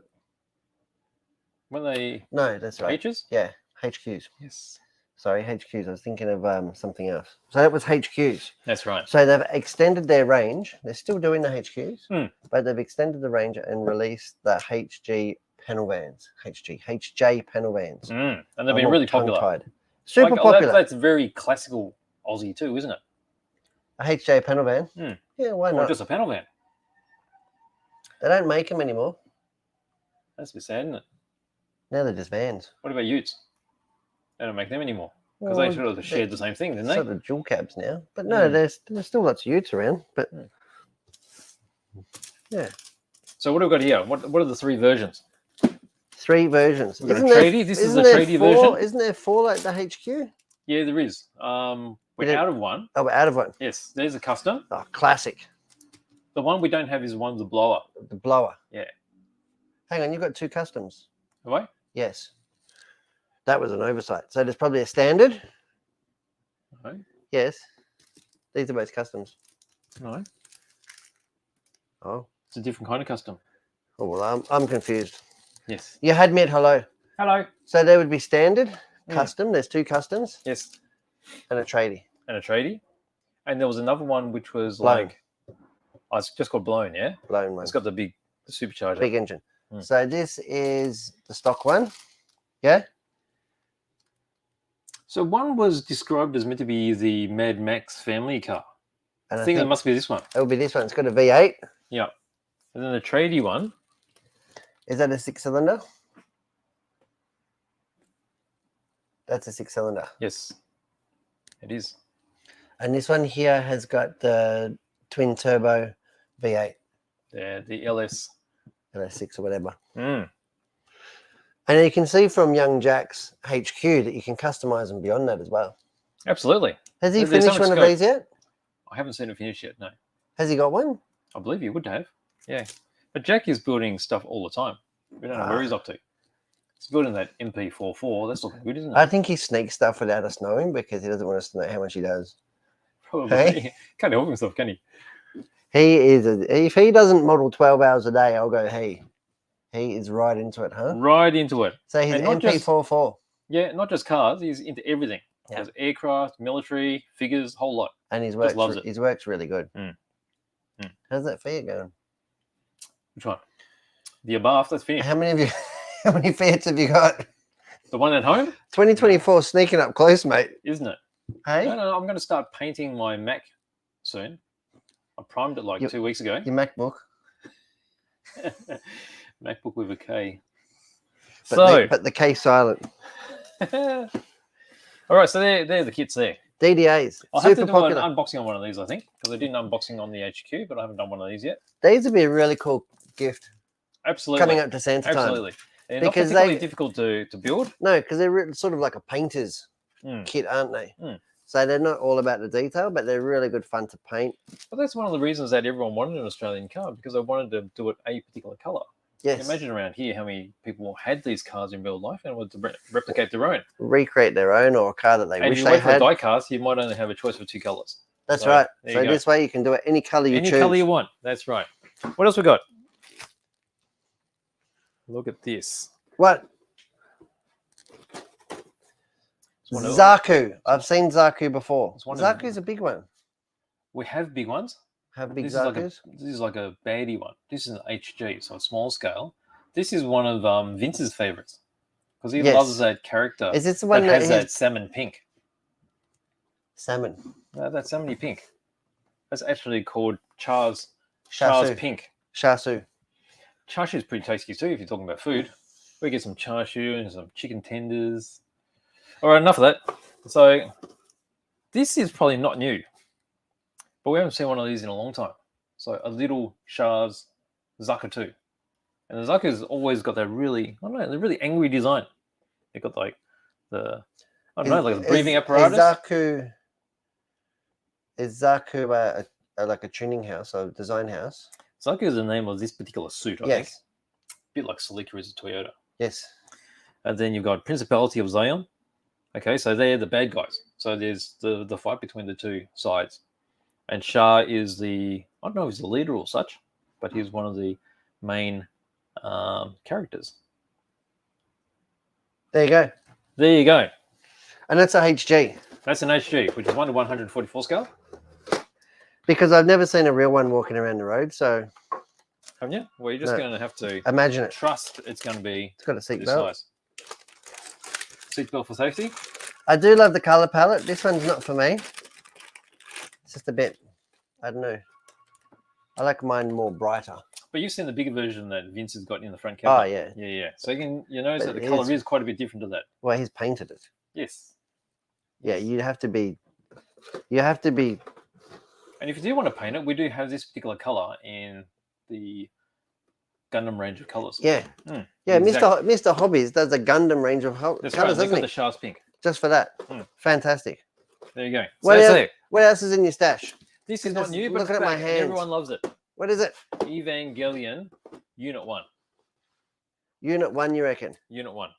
When they No, that's right. H's? Yeah, HQs. Yes. Sorry, HQs. I was thinking of something else. So that was HQs. That's right. So they've extended their range. They're still doing the HQs, Hmm. but they've extended the range and released the HG panel vans. HJ panel vans. Mm. And they've been really popular. Tongue-tied. Super Like, popular. That's very classical Aussie too, isn't it? A HJ panel van. Hmm. Yeah, why Or not? just a panel van. They don't make them anymore. That's a bit sad, isn't it? Now they're just vans. What about utes? They don't make them anymore. Because Well, they sort of shared the same thing, didn't they? Sort of dual cabs now. But no, Hmm. there's still lots of utes around. But yeah, So what have we got here? What are the three versions? 3 versions. We've got a Isn't there- tradie. This is isn't the there tradie 4 version. Isn't there 4 like the HQ? Yeah, there is. We're Yeah. out of one. Oh, we're out of one. Yes, there's a custom. Oh, classic. The one we don't have is the one with the blower. The blower. Yeah. Hang on, you've got 2 customs. Have I? Yes. That was an oversight. So there's probably a standard. No. Yes. These are both customs. No. Oh. It's a different kind of custom. Oh well, I'm confused. Yes. You had me at hello. Hello. So there would be standard, Mm. custom. There's 2 customs Yes. and a tradie. And a tradie. And there was another one which was Blown. like, oh, it's just called blown, yeah? Blown one. It's got the supercharger. Big engine. Mm. So this is the stock one. Yeah. So one was described as meant to be the Mad Max family car. And I think it must be this one. it'll be this one. It's got a V8. Yeah. And then the tradie one. Is that a 6-cylinder? That's a 6-cylinder. Yes, it is. And this one here has got the twin turbo V8. Yeah, the LS. LS6 or whatever. Mm. And you can see from Young Jack's HQ that you can customize them beyond that as well. Absolutely. Has he There's finished so one much of these yet? I haven't seen it finished yet, no. Has he got one? I believe he would have. Yeah. But Jack is building stuff all the time. We don't know where he's up to. He's building that MP44. That's looking good, isn't it? I think he sneaks stuff without us knowing because he doesn't want us to know how much he does. Probably. Hey? Can't help himself, can he? He is. If he doesn't model 12 hours a day, I'll go, hey. He is right into it, huh? Right into it. So he's And not just- MP44. Yeah, not just cars. He's into everything. Yeah. There's aircraft, military, figures, whole lot. And his Just loves it. work's really good. Mm. Mm. How's that Fiat going? Which one? The Abarth, that's finished. How many Fiats have you got? The one at home, 2024 sneaking up close, mate. isn't it? Hey? No, I'm going to start painting my Mac soon. I primed it like 2 weeks ago. Your MacBook. MacBook with a K. But the K silent. All right, so they're the kits there. DDAs. I'll have Super to do popular. an unboxing on one of these, I think, because I did an unboxing on the HQ, but I haven't done one of these yet. These would be a really cool gift Absolutely. coming up to Santa time. Absolutely. They're Because not particularly difficult to build. No, because they're sort of like a painter's kit, aren't they? Mm. So they're not all about the detail, but they're really good fun to paint. But that's one of the reasons that everyone wanted an Australian car, because they wanted to do it a particular colour. Yes. Imagine around here how many people had these cars in real life and wanted to replicate their own. Recreate their own or a car that they And if wish you they wait for a had. die cast, you might only have a choice of 2 colours. That's So, right. there So you go. this way you can do it any color you Any choose. colour you want. That's right. What else we got? Look at this. What? It's one of- Zaku. I've seen Zaku before. It's one of- Zaku's a big one. We have big ones. Have big This Zakus. is like a baddie one. This is an HG, so a small scale. This is one of Vince's favorites because he Yes. loves that character Is this the one that has that salmon pink. salmon? That salmony pink. That's actually called Char's Shasu. pink. Shasu. Char siu is pretty tasty too if you're talking about food. We get some char siu and some chicken tenders. All right, enough of that. So this is probably not new, but we haven't seen one of these in a long time. So a little Char's Zaku 2. And the Zaku's always got that really, I don't know, the really angry design. They've got like the, I don't know, like the breathing apparatus. Is Zaku like a tuning house or design house? Zaku is the name of this particular suit, I think. Yes. A bit like Celica is a Toyota. Yes. And then you've got Principality of Zion. Okay, so they're the bad guys. So there's the fight between the two sides. And Shah is the, I don't know if he's the leader or such, but he's one of the main characters. There you go. There you go. And that's a HG. That's an HG, which is 1 to 144 scale. Because I've never seen a real one walking around the road, so Haven't you? Well, you're just No. going to have to imagine it. trust it's going to be It's got a this seatbelt. size. Seatbelt for safety. I do love the color palette. This one's not for me. It's just a bit, I don't know. I like mine more brighter. But you've seen the bigger version that Vince has got in the front Oh, cabinet. yeah. Yeah. So you notice But that the it color is- is quite a bit different to that. Well, he's painted it. Yes. Yeah, you have to be, And if you do want to paint it, we do have this particular color in the Gundam range of colors. yeah. Mm, Yeah, exact- Mr. Hobbies does a Gundam range of That's right. colors, They've doesn't got he? the Shah's pink. Just for that. Mm. Fantastic. There you go. So What that's else? it. What else is in your stash? This is Just not new, but looking it's at my back. hands. Everyone loves it. What is it? Evangelion Unit 1. Unit 1, you reckon? Unit 1.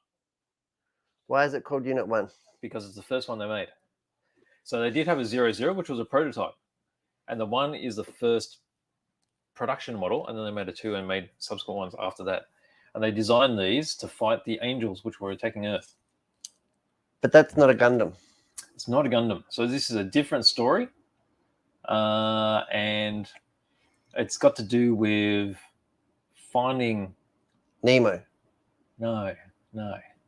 Why is it called Unit 1? Because it's the first one they made. So they did have a 00, which was a prototype. And the 1 is the first production model. And then they made a 2 and made subsequent ones after that. And they designed these to fight the angels, which were attacking Earth. But that's not a Gundam. It's not a Gundam. So this is a different story. And it's got to do with finding... Nemo. No.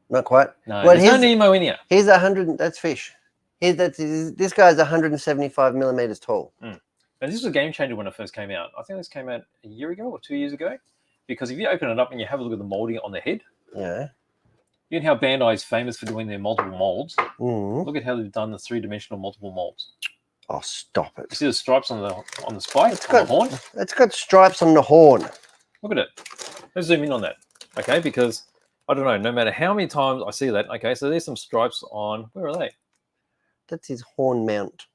Not quite. Well, Well, there's no here's- Nemo in here. Here's 100. That's fish. This guy's 175 millimeters tall. Mm. And this was a game changer when it first came out. I think this came out a year ago or 2 years ago. Because if you open it up and you have a look at the molding on the head, Yeah. you know how Bandai is famous for doing their multiple molds. Mm. Look at how they've done the 3-dimensional multiple molds. Oh, stop You it. see the stripes on the spike, It's on got the horn? It's got stripes on the horn. Look at it. Let's zoom in on that, okay? Because, I don't know, no matter how many times I see that, okay, so there's some stripes on, where are they? That's his horn mount.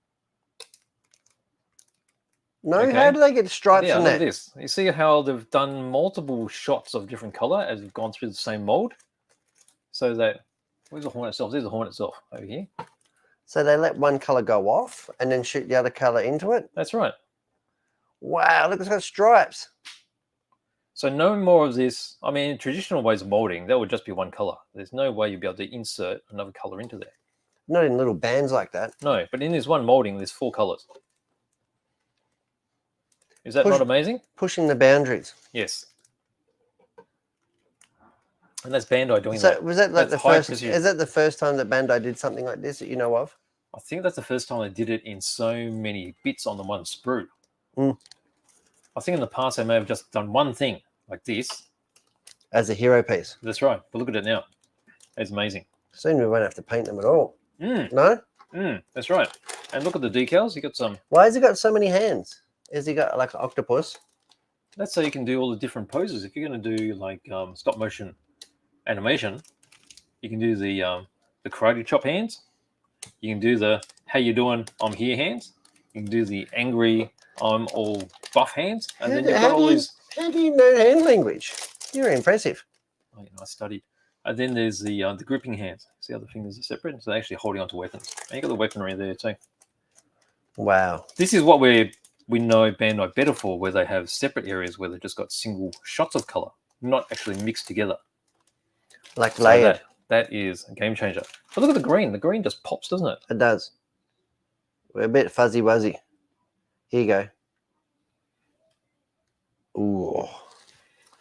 No, Okay. how do they get stripes Yeah, on look at that? this. You see how they've done multiple shots of different color as they've gone through the same mold? So that, where's the horn itself? There's the horn itself over here. So they let one color go off and then shoot the other color into it? That's right. Wow, look, it's got stripes. So no more of this. I mean, traditional ways of molding, that would just be one color. There's no way you'd be able to insert another color into there. Not in little bands like that. No, but in this one molding, there's 4 colors. Is that not amazing? Pushing the boundaries. Yes. And that's Bandai doing So that. was that like That's the high first? precision. Is that the first time that Bandai did something like this that you know of? I think that's the first time they did it in so many bits on the one sprue. Mm. I think in the past they may have just done one thing like this. As a hero piece. That's right. But look at it now. It's amazing. Soon we won't have to paint them at all. Mm, No? that's right. And look at the decals. You got some. Why has he got so many hands? Has he got like an octopus? That's so you can do all the different poses. If you're going to do like stop motion animation, you can do the karate chop hands. You can do the how you doing, I'm here hands. You can do the angry, I'm all buff hands. And then you've got all these. How do you know hand language? You're impressive. Oh, I studied. And then there's the gripping hands. See how the fingers are separate? So they're actually holding onto weapons. And you got the weaponry there too. Wow. This is what we know Bandai better for, where they have separate areas where they've just got single shots of color, not actually mixed together. Like So layered. that is a game changer. But look at the green. The green just pops, doesn't it? It does. We're a bit fuzzy wuzzy. Here you go. Ooh.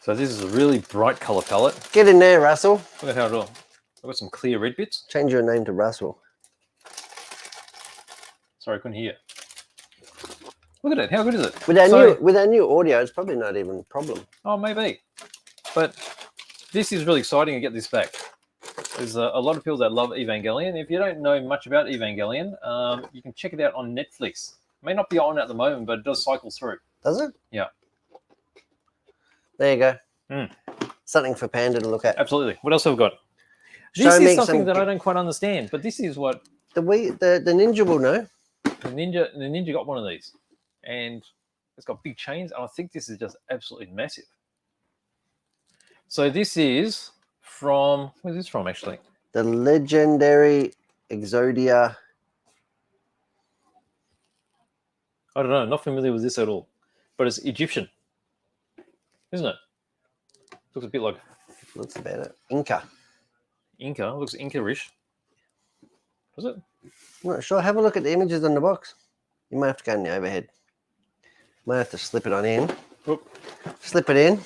So this is a really bright color palette. Get in there, Russell. Look at how it all. I've got some clear red bits. Change your name to Russell. Sorry, I couldn't hear. Look at it. How good is it? With our new audio, it's probably not even a problem. Oh, maybe. But this is really exciting to get this back. There's a lot of people that love Evangelion. If you don't know much about Evangelion, you can check it out on Netflix. It may not be on at the moment, but it does cycle through. Does it? Yeah. There you go. Mm. Something for Panda to look at. Absolutely. What else have we got? Show This me is something some- that I don't quite understand, but this is what The ninja will know. the ninja got one of these, and it's got big chains, and I think this is just absolutely massive. So this is from, where's this from actually? The legendary Exodia. I don't know, not familiar with this at all, but it's Egyptian, isn't it? Looks a bit like Looks about it. Inca. Inca. Looks Inca-ish. Does it? I'm not sure. Have a look at the images on the box. You might have to go in the overhead. Might have to slip it on in. Oop. Slip it in.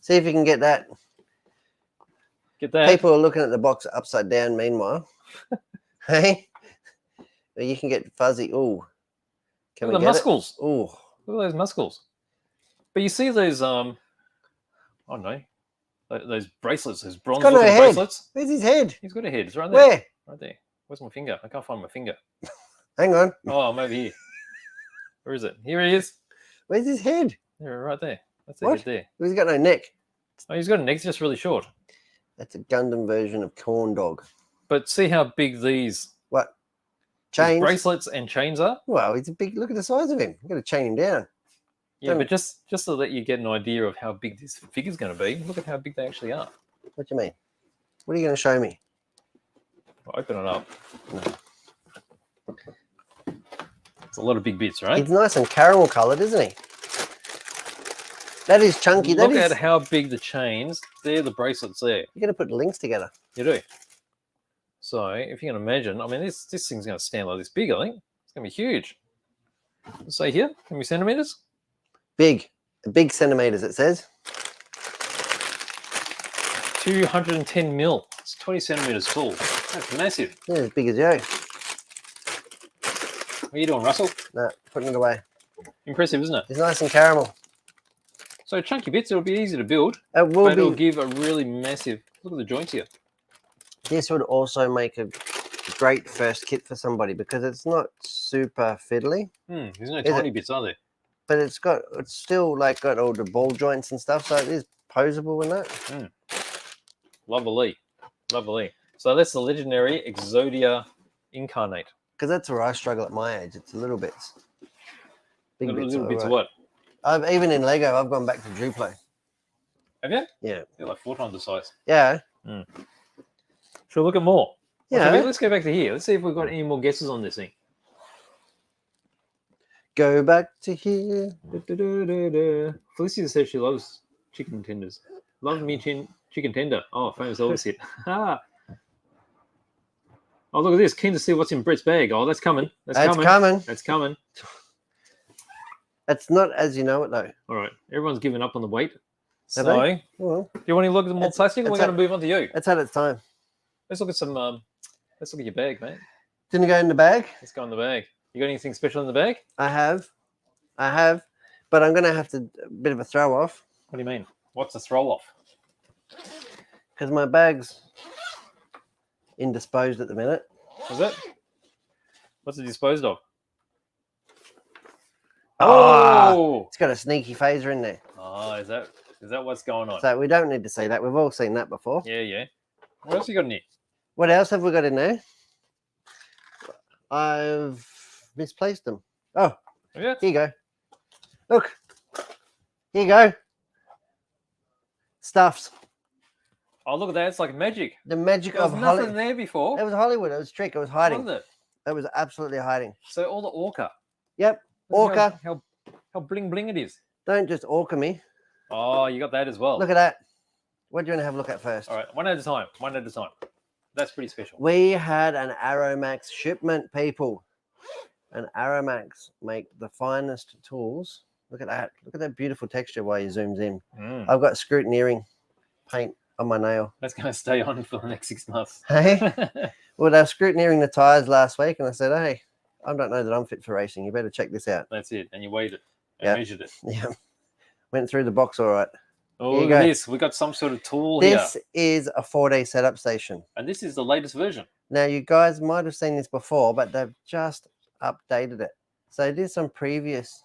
See if you can get that. Get that. People are looking at the box upside down meanwhile. Hey? You can get fuzzy. Ooh. Can Look at we the get muscles. it? Ooh. Look at those muscles. But you see those, I don't know, those bracelets, those bronze got no looking head. bracelets. Where's his head? He's got a head. It's right there. Where? Right there. Where's my finger? I can't find my finger. Hang on. Oh, I'm over here. Where is it? Here he is. Where's his head? There, right there. That's the What? head there. He's got no neck. Oh, he's got a neck. It's just really short. That's a Gundam version of Corn Dog. But see how big these What? Chains? bracelets and chains are? Well, he's a big. Look at the size of him. You've got to chain him down. Yeah, Don't- but just so that you get an idea of how big this figure's going to be, look at how big they actually are. What do you mean? What are you going to show me? I'll open it up. No. It's a lot of big bits, right? He's nice and caramel coloured, isn't he? That is chunky. Look That is. at how big the chains. They're the bracelets there. You're going to put the links together. You do. So if you can imagine, I mean, this thing's going to stand like this big, I think. It's going to be huge. Let's say here, how many centimeters? Big. Big centimeters, it says. 210 mil. It's 20 centimeters tall. That's massive. Yeah, as big as you. What are you doing, Russell? No, putting it away. You Impressive, isn't it? It's nice and caramel. So chunky bits, it'll be easy to build, It will but it'll be. give a really massive, look at the joints here. This would also make a great first kit for somebody because it's not super fiddly. There's no Is tiny it? bits, are there? But it's still like got all the ball joints and stuff, so it is posable in that. Lovely. Lovely. So that's the legendary Exodia Incarnate. Because that's where I struggle at my age. It's little bits. Big Little bits of alright. what? Even in Lego, I've gone back to Duplo. Have you? Yeah. They're like 4 times the size. Yeah. Should we look at more? Yeah. Let's go back to here. Let's see if we've got any more guesses on this thing. Go back to here. Felicia says she loves chicken tenders. Love me chicken tender. Oh, famous Elvis hit. Oh, look at this. Keen to see what's in Brett's bag. Oh, that's coming. That's coming. That's coming. It's not as you know it, though. All right. Everyone's given up on the weight. Have So, they? Well, do you want to look at the more plastic or we're going to move on to you? it's had its time. Let's look at some, let's look at your bag, mate. Didn't go in the bag? Let's go in the bag. You got anything special in the bag? I have. But I'm going to have to, a bit of a throw off. What do you mean? What's the throw off? Because my bag's indisposed at the minute. Is it? What's it disposed of? Oh! It's got a sneaky phaser in there. Oh, is that what's going on? So we don't need to see that. We've all seen that before. Yeah. What else you got in here? What else have we got in there? I've misplaced them. Oh, Yeah. here you go. Look. Here you go. Stuffs. Oh, look at that. It's like magic. The magic There was of nothing Hollywood. there before. It was Hollywood. It was a trick. It was hiding. Wasn't it? It was absolutely hiding. So all the orca. Yep. Look at Orca. How bling bling it is. Don't just orca me. Oh, you got that as well. Look at that. What do you want to have a look at first? All right, one at a time. That's pretty special. We had an Aeromax shipment, people. And Aeromax make the finest tools. Look at that. Look at that beautiful texture while you zooms in. I've got scrutineering paint on my nail. That's going to stay on for the next 6 months. Hey? Well, they were scrutineering the tires last week, and I said, hey, I don't know that I'm fit for racing. You better check this out. That's it. And you weighed it and measured it. Yeah. Went through the box all right. Oh, look at this. We got some sort of tool here. This is a 4D setup station. And this is the latest version. Now, you guys might have seen this before, but they've just updated it. So this on previous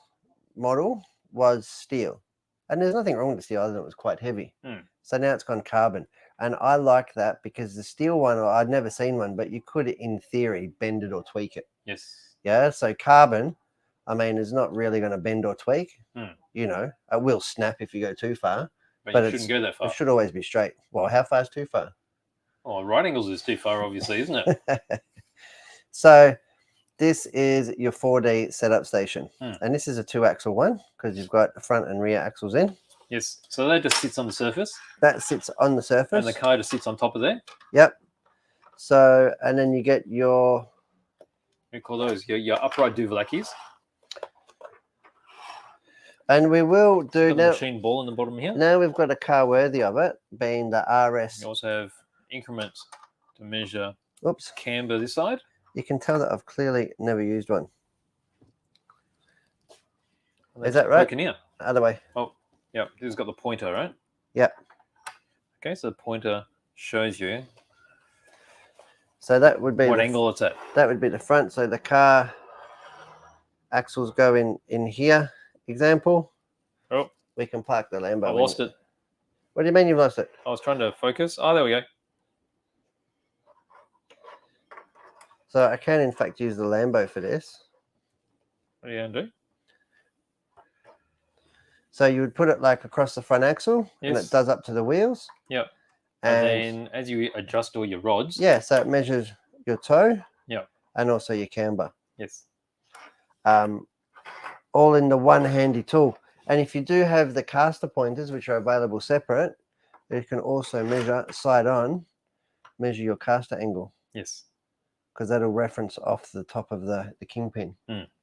model was steel. And there's nothing wrong with the steel other than it was quite heavy. So now it's gone carbon. And I like that because the steel one, I'd never seen one, but you could, in theory, bend it or tweak it. Yes. Yeah, so carbon, I mean, is not really going to bend or tweak. You know, it will snap if you go too far. But you shouldn't go that far. It should always be straight. Well, how far is too far? Oh, right angles is too far, obviously, isn't it? So this is your 4D setup station. And this is a 2-axle one because you've got front and rear axles in. Yes. So that just sits on the surface. That sits on the surface. And the car just sits on top of there. Yep. So, and then you get your... We call those your upright Duvalakis. And we will do got now. the machine ball in the bottom here. Now we've got a car worthy of it, being the RS. You also have increments to measure Oops. camber this side. You can tell that I've clearly never used one. Is that right? Here. Other way. Oh, yeah. This has got the pointer, right? Yep. Okay, so the pointer shows you So that would be what angle it's at. That would be the front. So the car axles go in here. Example. Oh, we can park the Lambo. I lost it. What do you mean you've lost it? I was trying to focus. Oh, there we go. So I can in fact use the Lambo for this. What are you going to do? So you would put it like across the front axle, and it does up to the wheels. Yep. And then as you adjust all your rods. Yeah, so it measures your toe. Yep. And also your camber. Yes. All in the one handy tool. And if you do have the caster pointers, which are available separate, you can also measure side on, measure your caster angle. Yes. Because that'll reference off the top of the kingpin.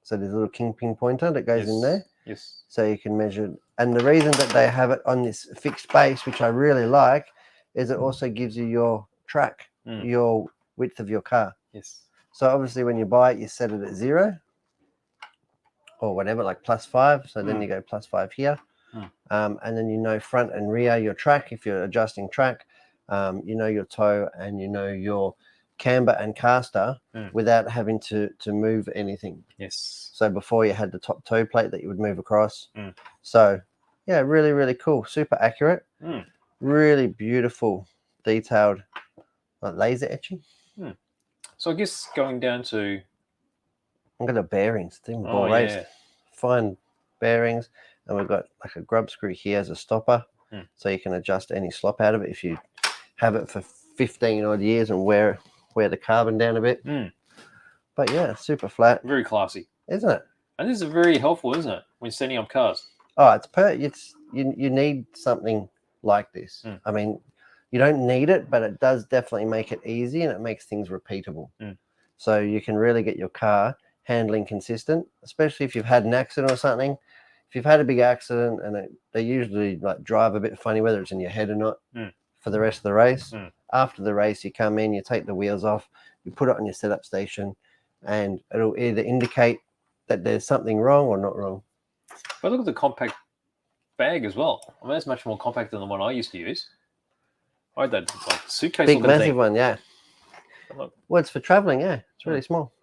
So there's a little kingpin pointer that goes in there. Yes. So you can measure. And the reason that they have it on this fixed base, which I really like, is it also gives you your track, your width of your car. Yes. So obviously when you buy it, you set it at 0. or whatever, like +5. So then you go +5 here. And then you know front and rear your track if you're adjusting track. You know your toe and you know your camber and caster without having to move anything. Yes. So before you had the top toe plate that you would move across. So yeah, really, really cool. Super accurate. Really beautiful, detailed like laser etching. So I guess going down to... I've got the bearings. It's even ball raised. Yeah. Fine bearings. And we've got like a grub screw here as a stopper. So you can adjust any slop out of it if you have it for 15 odd years and wear the carbon down a bit. But yeah, super flat. Very classy. Isn't it? And this is very helpful, isn't it? When setting up cars. Oh, it's you need something like this. I mean, you don't need it, but it does definitely make it easy and it makes things repeatable. So you can really get your car handling consistent, especially if you've had an accident or something. If you've had a big accident and they usually like drive a bit funny, whether it's in your head or not, for the rest of the race. After the race, you come in, you take the wheels off, you put it on your setup station, and it'll either indicate that there's something wrong or not wrong. But look at the compact bag as well. I mean, that's much more compact than the one I used to use. I had that like suitcase. Big, massive thing. one, yeah. Look. Well, it's for traveling, yeah. It's really small.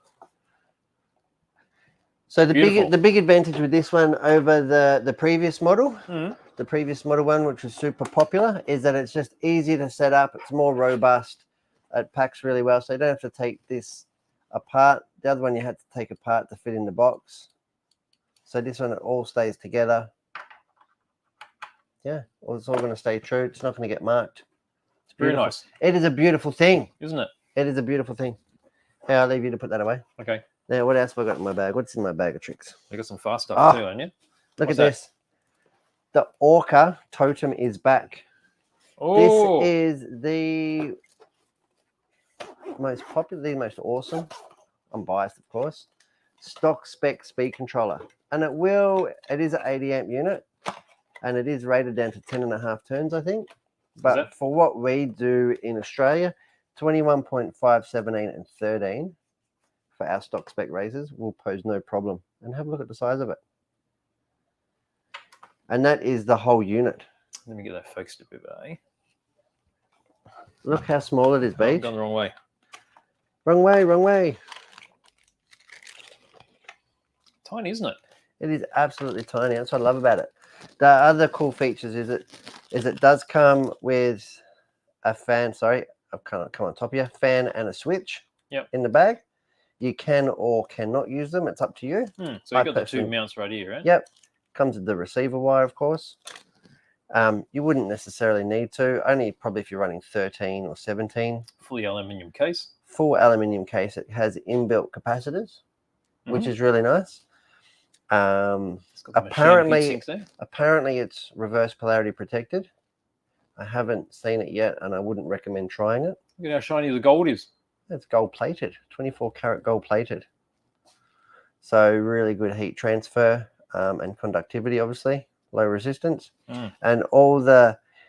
So the big advantage with this one over the previous model, the previous model one, which was super popular, is that it's just easy to set up. It's more robust. It packs really well, so you don't have to take this apart. The other one you had to take apart to fit in the box. So this one, it all stays together. Yeah, it's all going to stay true. It's not going to get marked. It's very beautiful. nice. It is a beautiful thing, isn't it? It is a beautiful thing. Yeah, I'll leave you to put that away. Okay. Now, what else have I got in my bag? What's in my bag of tricks? You got some fast stuff too, haven't you? Look at this. The Orca totem is back. Oh. This is the most popular, the most awesome. I'm biased, of course. Stock spec speed controller. And it is an 80 amp unit. And it is rated down to 10.5 turns, I think. But for what we do in Australia, 21.5, 17, and 13 for our stock spec razors will pose no problem. And have a look at the size of it. And that is the whole unit. Let me get that focused a bit, eh? Look how small it is, Beach. I've gone the wrong way. Wrong way, wrong way. Tiny, isn't it? It is absolutely tiny. That's what I love about it. The other cool features is it does come with a fan. Sorry, I've kind of come on top of you. Fan and a switch in the bag. You can or cannot use them. It's up to you. So you've got the two mounts right here, right? Yep. Comes with the receiver wire, of course. You wouldn't necessarily need to, only probably if you're running 13 or 17. Fully aluminium case. Full aluminium case. It has inbuilt capacitors, which is really nice. Apparently it's reverse polarity protected. I haven't seen it yet, and I wouldn't recommend trying it. Look at how shiny the gold is. It's gold plated, 24 karat gold plated. So really good heat transfer and conductivity, obviously, low resistance. And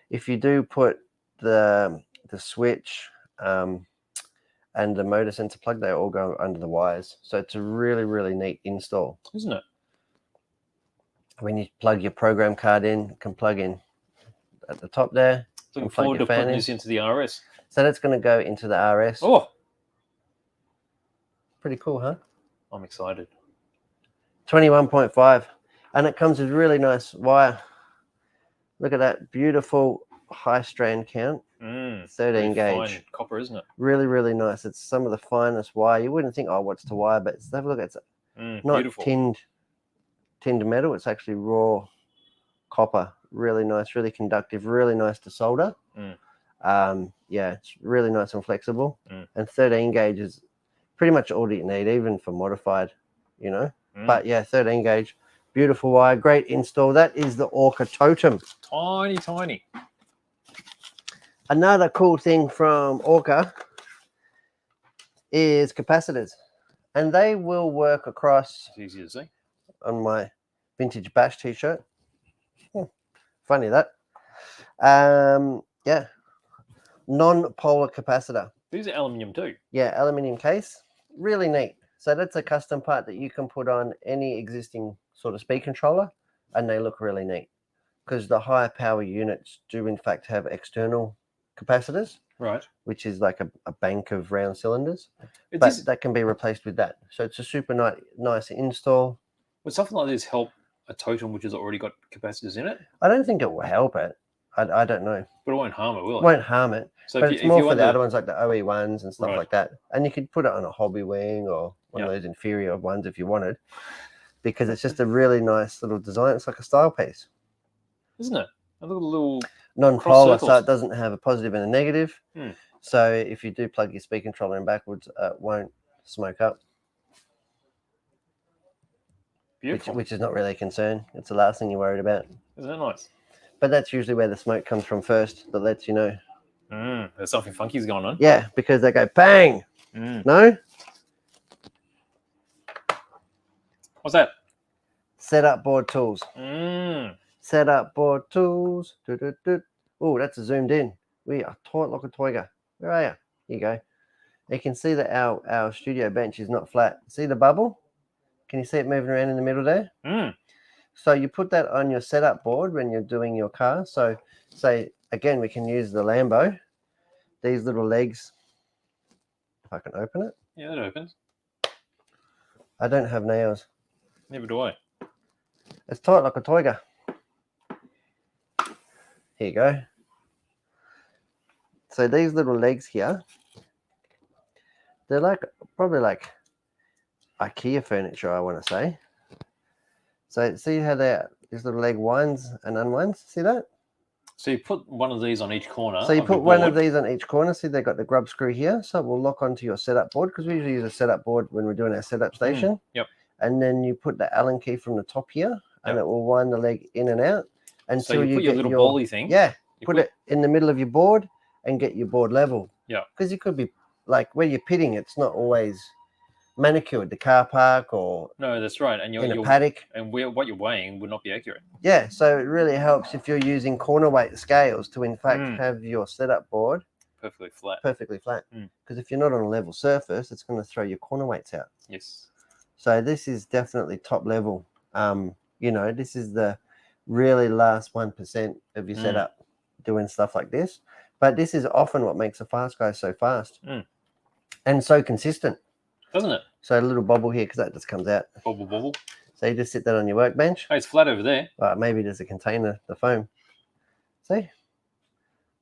if you do put the switch and the motor sensor plug, they all go under the wires. So it's a really, really neat install. Isn't it? When you plug your program card in, it can plug in at the top there. Looking forward to putting this into the RS. So that's going to go into the RS. Oh, pretty cool, huh? I'm excited. 21.5, and it comes with really nice wire. Look at that beautiful high strand count. 13 gauge. Fine copper, isn't it? Really, really nice. It's some of the finest wire. You wouldn't think, oh, what's to wire, but have a look. It's not beautiful. tinned metal. It's actually raw copper. Really nice, really conductive, really nice to solder. Yeah, it's really nice and flexible. And 13 gauge is pretty much all that you need, even for modified, you know. But yeah, 13 gauge, beautiful wire, great install. That is the Orca Totem. Tiny, tiny. Another cool thing from Orca is capacitors, and they will work across. It's easy to see. On my vintage Bash t-shirt. Funny that. Yeah. Non-polar capacitor. These are aluminium too. Yeah, aluminium case. Really neat. So that's a custom part that you can put on any existing sort of speed controller, and they look really neat because the higher power units do in fact have external capacitors, Right. which is like a bank of round cylinders, It but is, that can be replaced with that. So it's a super nice install. would something like this help a totem which has already got capacitors in it? I don't think it will help it. I don't know. But it won't harm it, will it? Won't harm it. So But if it's you, more if you for want the to, other ones like the OE ones and stuff Right. like that. And you could put it on a hobby wing or one of Yeah. those inferior ones if you wanted, because it's just a really nice little design. It's like a style piece. isn't it? A little Non-polar, so circles. it doesn't have a positive and a negative. Hmm. So if you do plug your speed controller in backwards, it won't smoke up, beautiful. which is not really a concern. It's the last thing you're worried about. Isn't that nice? But that's usually where the smoke comes from first, that lets you know. There's something funky's going on. Yeah, because they go bang. Mm. No? What's that? Setup board tools. Setup board tools. Oh, that's a zoomed in. We are tight like a tiger. Where are you? Here you go. You can see that our studio bench is not flat. See the bubble? Can you see it moving around in the middle there? So you put that on your setup board when you're doing your car. So say, again, we can use the Lambo. These little legs, if I can open it. Yeah, that opens. I don't have nails. Never do I. It's tight like a tiger. Here you go. So these little legs here, they're like probably like IKEA furniture, I want to say. So see how these little leg winds and unwinds? See that? So you put one of these on each corner. So you of put your one of board. these on each corner. See, they've got the grub screw here. So it will lock onto your setup board because we usually use a setup board when we're doing our setup station. Yep. And then you put the Allen key from the top here and it will wind the leg in and out until So you put your get little bolly thing. Yeah. You Put it in the middle of your board and get your board level. Yeah. Because you could be like where you're pitting, it's not always manicured, the car park or No, that's right. And in a paddock. And what you're weighing would not be accurate. Yeah, so it really helps if you're using corner weight scales to in fact have your setup board Perfectly flat. Because if you're not on a level surface, it's going to throw your corner weights out. Yes. So this is definitely top level. This is the really last 1% of your setup doing stuff like this. But this is often what makes a fast guy so fast and so consistent. Doesn't it? So a little bobble here because that just comes out. Bobble. So you just sit that on your workbench. Hey, it's flat over there. Maybe there's a container, the foam. See?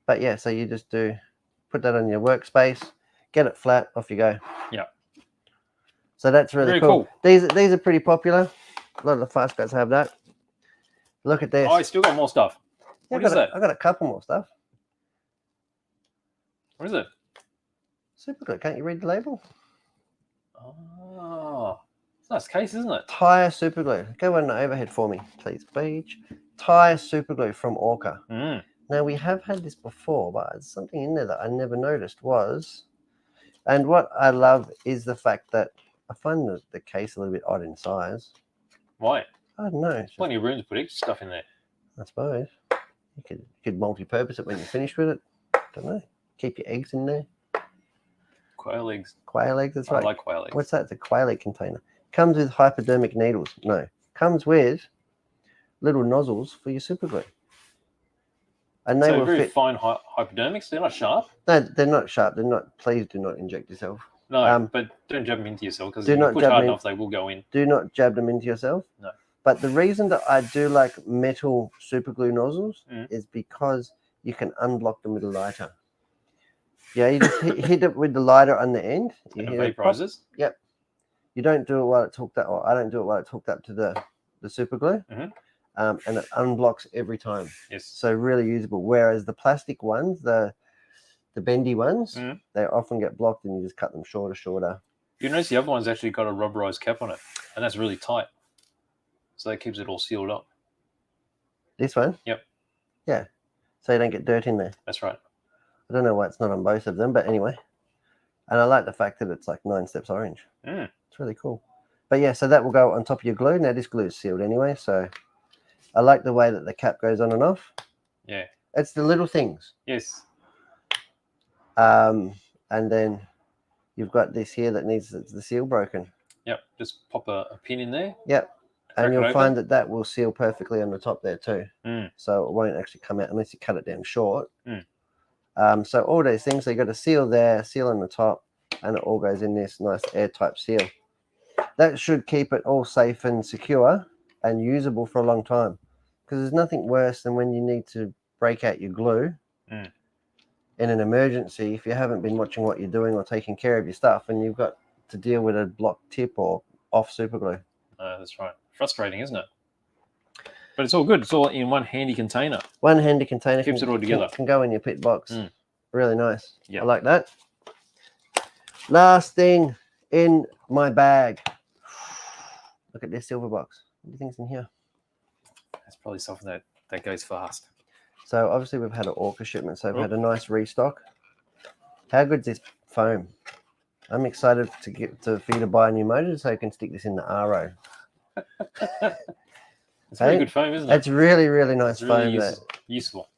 But yeah, so you just put that on your workspace, get it flat, off you go. Yeah. So that's really cool. These are pretty popular. A lot of the fast guys have that. Look at this. Oh, I still got more stuff. Yeah, What is that? I got a couple more stuff. What is it? Super glue. Can't you read the label? Oh, it's a nice case, isn't it? Tire super glue. Go on the overhead for me, please, Beach. Tire super glue from Orca. Now we have had this before, but there's something in there that I never noticed and what I love is the fact that I find the case a little bit odd in size. Why? I don't know. There's plenty of room to put extra stuff in there. I suppose you could multi-purpose it when you're finished with it. Don't know. Keep your eggs in there. Quail eggs. Quail eggs, that's right. I like quail eggs. What's that? It's a quail egg container. Comes with hypodermic needles. No. Comes with little nozzles for your super glue. And they So will very fit. fine hypodermics. They're not sharp. No, they're not sharp. They're not. Please do not inject yourself. No, but don't jab them into yourself because if you push hard enough, they will go in. Do not jab them into yourself. No. But the reason that I do like metal super glue nozzles is because you can unblock them with a lighter. Yeah, you just hit it with the lighter on the end. And it vaporizes. Yep. You don't do it while it's hooked up, or I don't do it while it's hooked up to the super glue. And it unblocks every time. Yes. So really usable. Whereas the plastic ones, the bendy ones, they often get blocked and you just cut them shorter. You notice the other one's actually got a rubberized cap on it, and that's really tight. So that keeps it all sealed up. This one? Yep. Yeah. So you don't get dirt in there. That's right. I don't know why it's not on both of them, but anyway. And I like the fact that it's like 9 steps orange. It's really cool. But yeah, so that will go on top of your glue. Now this glue is sealed anyway, so I like the way that the cap goes on and off. Yeah. It's the little things. Yes. And then you've got this here that needs the seal broken. Yep. Just pop a pin in there. Yep. Crack And it you'll find that will seal perfectly on the top there too. Mm. So it won't actually come out unless you cut it down short. Mm. So all these things, so you got a seal there, seal on the top, and it all goes in this nice airtight seal. That should keep it all safe and secure and usable for a long time. Because there's nothing worse than when you need to break out your glue Mm. in an emergency if you haven't been watching what you're doing or taking care of your stuff and you've got to deal with a blocked tip or off super glue. That's right. Frustrating, isn't it? But it's all good. It's all in one handy container. One handy container Keeps it all together. Can go in your pit box. Mm. Really nice. Yep. I like that. Last thing in my bag. Look at this silver box. What do you think's in here? That's probably something that goes fast. So obviously we've had an Orca shipment, so we've had a nice restock. How good's this foam? I'm excited for you to buy a new motor so you can stick this in the RO. It's pretty good foam, isn't it? It's really, really nice It's really foam. useful.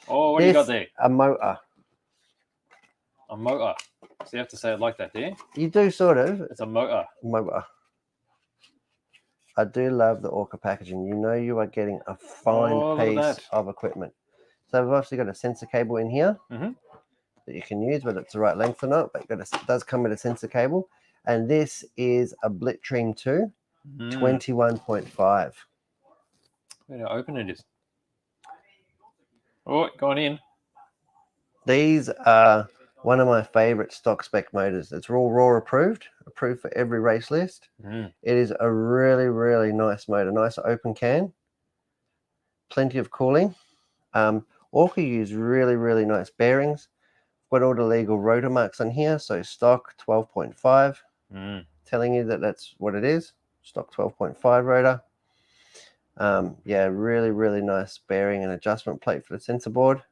Oh, what do you got there? A motor. A motor. So you have to say it like that, do you? You do sort of. It's a motor. Motor. I do love the Orca packaging. You know you are getting a fine piece of equipment. So we've obviously got a sensor cable in here that you can use, whether it's the right length or not, but it does come with a sensor cable. And this is a Blitzstream 2, 21.5. Where to open it is. Oh, going in. These are one of my favorite stock spec motors. It's all raw approved for every race list. It is a really, really nice motor. Nice open can. Plenty of cooling. Orca use really, really nice bearings. Got all the legal rotor marks on here. So stock 12.5. Telling you that that's what it is. Stock 12.5 rotor. Yeah, really, really nice bearing and adjustment plate for the sensor board.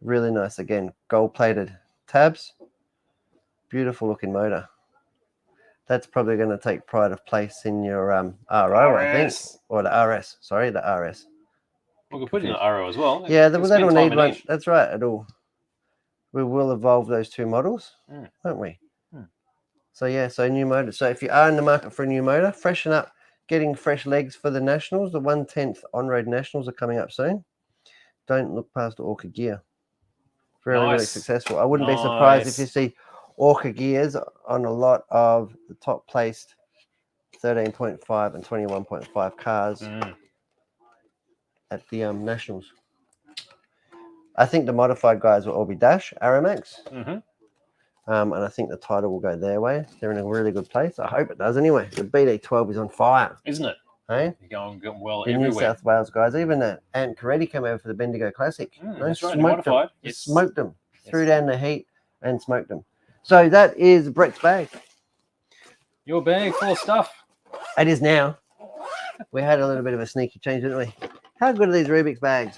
Really nice, again, gold-plated tabs. Beautiful looking motor. That's probably going to take pride of place in your RO, I think. Or the RS, sorry, the RS. We could put it in the RO as well. Yeah, that'll need one. That's right, we will evolve those two models, won't we? So yeah, so new motor. So if you are in the market for a new motor, freshen up, getting fresh legs for the Nationals. The 1/10 on-road Nationals are coming up soon. Don't look past the Orca gear. Really successful. I wouldn't be surprised if you see Orca gears on a lot of the top placed 13.5 and 21.5 cars at the Nationals. I think the modified guys will all be Dash, Aramax. And I think the title will go their way. They're in a really good place. I hope it does anyway. The BD12 is on fire. Isn't it? Hey? You're going well the everywhere. New South Wales guys, even Ant Caretti came over for the Bendigo Classic. That's right, modified. Yes. Smoked them. Threw down the heat and smoked them. So that is Brett's bag. Your bag full of stuff. It is now. We had a little bit of a sneaky change, didn't we? How good are these Rubik's bags?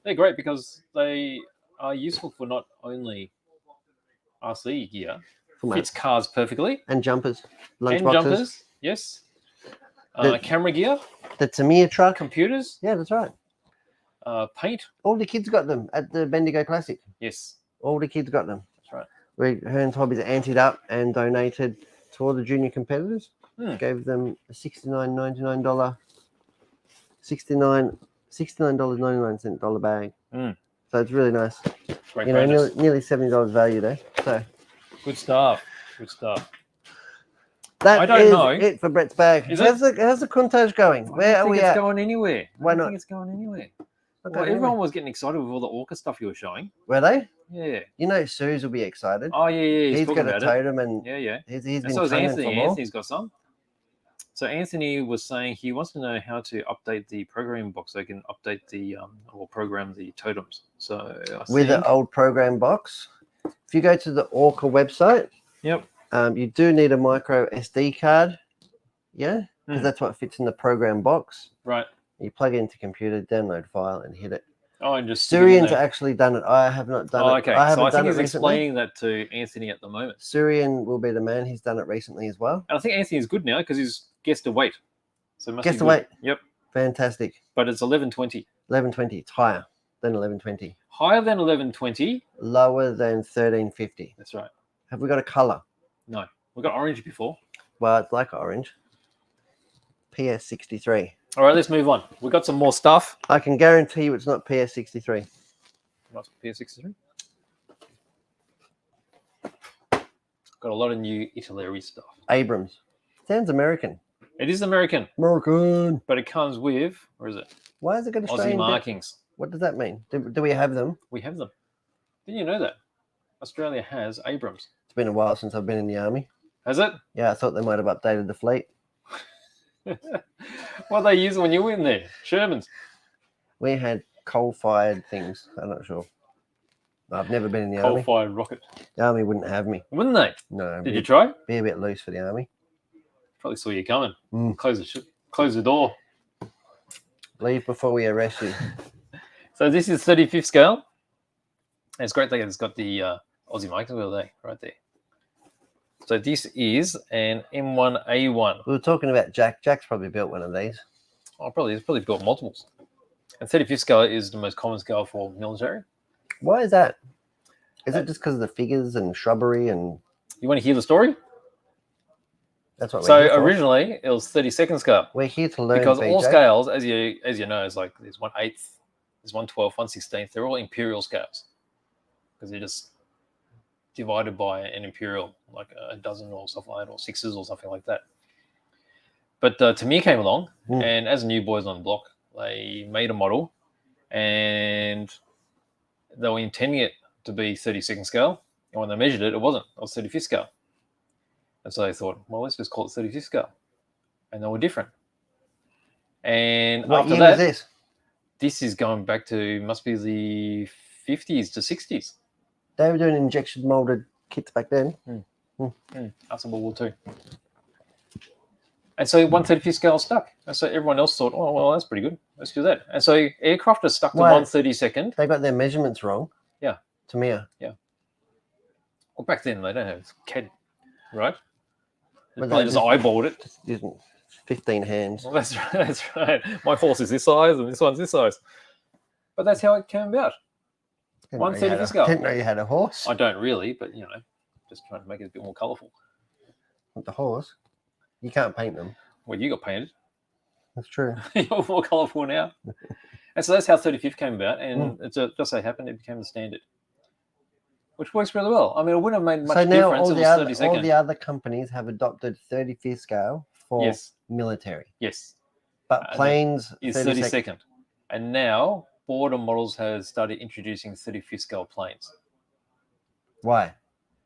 They're great because they are useful for not only RC gear, fits cars perfectly. And jumpers. Lunch and boxes. Jumpers, yes. Camera gear. The Tamiya truck. Computers. Yeah, that's right. Paint. All the kids got them at the Bendigo Classic. Yes. All the kids got them. That's right. Hearns Hobbies anteed up and donated to all the junior competitors. Gave them a $69.99 $69.99 bag. So it's really nice. Great, nearly $70 value there. So good stuff. Good stuff. That is it for Brett's bag. How's the Countach going? Where are we at? It's going anywhere. Why not? I don't think it's going anywhere. Well, everyone was getting excited with all the Orca stuff you were showing. Were they? Yeah. You know, Suze will be excited. Oh yeah. He's got a totem, and he's been. So is Anthony. Anthony's got some. So Anthony was saying he wants to know how to update the programming box so he can update the or program the totems. So with an old program box, if you go to the Orca website, you do need a micro SD card, because that's what fits in the program box. Right. You plug it into computer, download file, and hit it. Oh, and just Syrian's actually done it. I have not done it. Okay. I so I think he's recently. explaining that to Anthony at the moment. Syrian will be the man. He's done it recently as well. And I think Anthony's good now because he's guessed a weight. So it must guessed a weight. Yep. Fantastic. But it's 1120. 1120. It's higher than 1120. Higher than 1120. Lower than 1350. That's right. Have we got a color? No. We got orange before. Well, it's like orange. PS63. All right, let's move on. We got some more stuff. I can guarantee you it's not PS63. What's PS63? Got a lot of new Italy stuff. Abrams. Sounds American. It is American, American. but it comes with, where is it? Why has it got Aussie Australian? markings. What does that mean? Do we have them? We have them. Didn't you know that? Australia has Abrams. It's been a while since I've been in the army. Has it? Yeah, I thought they might have updated the fleet. What they use when you were in there? Shermans. We had coal-fired things. I'm not sure. I've never been in the army. Coal-fired rocket. The army wouldn't have me. Wouldn't they? No. Did you try? Be a bit loose for the army. Probably saw you coming. Mm. Close the door. Leave before we arrest you. So this is 35th scale. And it's great that it's got the Aussie markings right there. So this is an M1A1. We were talking about Jack. Jack's probably built one of these. Oh, he's probably built multiples. And 35th scale is the most common scale for military. Why is that? Is it just because of the figures and shrubbery and... You want to hear the story? That's what we're So here for. originally it was 32nd scale. We're here to learn, Because all BJ. scales, as you know, is like there's 1/8, there's 1/12, 1/16. They're all imperial scales because they're just divided by an imperial, like a dozen or something like that, or sixes or something like that. But Tamir came along, and as new boys on the block, they made a model, and they were intending it to be 32nd scale. And when they measured it, it wasn't. It was 35th scale. And so they thought, well, let's just call it 35th scale. And they were different. And What after year that, was this? this is going back to, must be the 50s to 60s. They were doing injection molded kits back then. After World War II. And so 135th scale stuck. And so everyone else thought, oh, well, that's pretty good. Let's do that. And so aircraft are stuck to Why? 132nd. They got their measurements wrong. Yeah. Tamir. Well, back then, they don't have CAD, right? They But probably they just eyeballed it. Just using 15 hands. Well, that's right. That's right. My force is this size and this one's this size. But that's how it came about. Didn't know you had 135th a- scale. Didn't know you had a horse. I don't really, but, just trying to make it a bit more colourful. With the horse. You can't paint them. Well, you got painted. That's true. You're more colourful now. And so that's how 35th came about. And it just so happened it became the standard, which works really well. I mean, it wouldn't have made much So now difference. all It the, was other, 32nd. all the other companies have adopted 35th scale for Yes. military. Yes. But planes Is 32nd. 32nd. And now border models has started introducing 35th scale planes Why?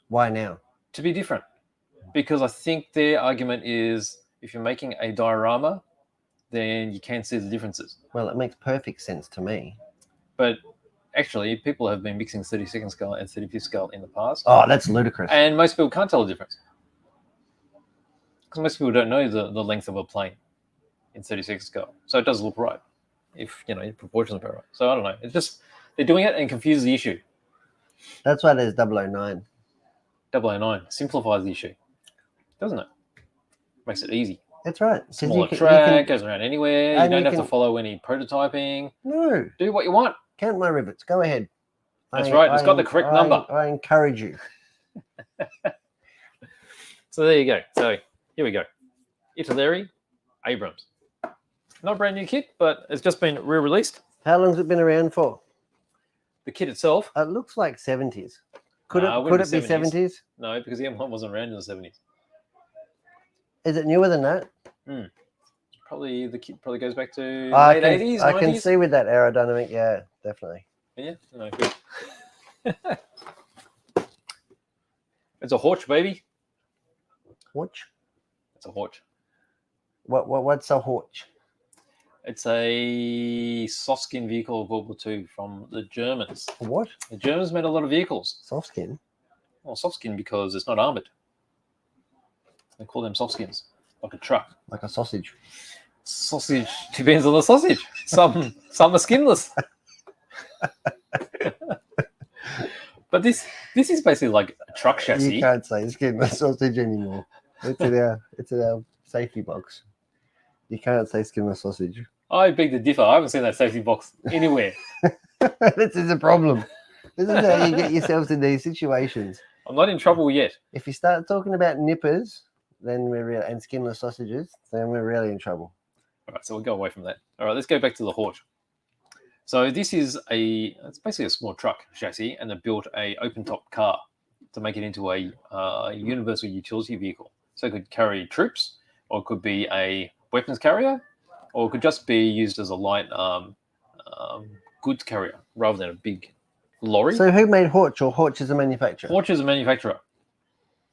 Why now? to be different. Because I think their argument is if you're making a diorama, then you can see the differences. Well, it makes perfect sense to me. But actually, people have been mixing 32nd scale and 35th scale in the past. Oh, that's ludicrous. And most people can't tell the difference. Because most people don't know the length of a plane in 36th scale. So it does look right if, your proportions are right. So I don't know. It's just, they're doing it and confuses the issue. That's why there's 009. 009 simplifies the issue, doesn't it? Makes it easy. That's right. 'Cause Smaller you track, goes around anywhere. You and don't you have can- to follow any prototyping. No. Do what you want. Count my rivets. Go ahead. That's right. It's got the correct number. I encourage you. So there you go. So here we go. Italy, Abrams. Not a brand new kit, but it's just been re-released. How long's it been around for? The kit itself, It looks like 70s. Could Nah, it it wouldn't be be 70s? no, because the M1 wasn't around in the 70s. Is it newer than that? Probably the kit probably goes back to I late can, 80s, I 90s. can see with that aerodynamic. Yeah, definitely. Yeah, no, good. It's a Horch, baby. Horch? It's a Horch. What's a Horch? It's a soft skin vehicle of World War II from the Germans. What? The Germans made a lot of vehicles. Soft skin? Well, soft skin because it's not armored. They call them soft skins, like a truck. Like a sausage. Sausage depends on the sausage. Some are skinless. But this is basically like a truck chassis. You can't say skinless sausage anymore. It's in our safety box. You can't say skinless sausage. I beg to differ. I haven't seen that safety box anywhere. This is a problem. This is how you get yourselves in these situations. I'm not in trouble yet. If you start talking about nippers, then we're real and skinless sausages, then we're really in trouble. All right, so we'll go away from that. All right, let's go back to the Hort. So this is it's basically a small truck chassis, and they built a open-top car to make it into a universal utility vehicle. So it could carry troops, or it could be a weapons carrier, or it could just be used as a light goods carrier rather than a big lorry. So who made Horch, or Horch is a manufacturer? Horch is a manufacturer,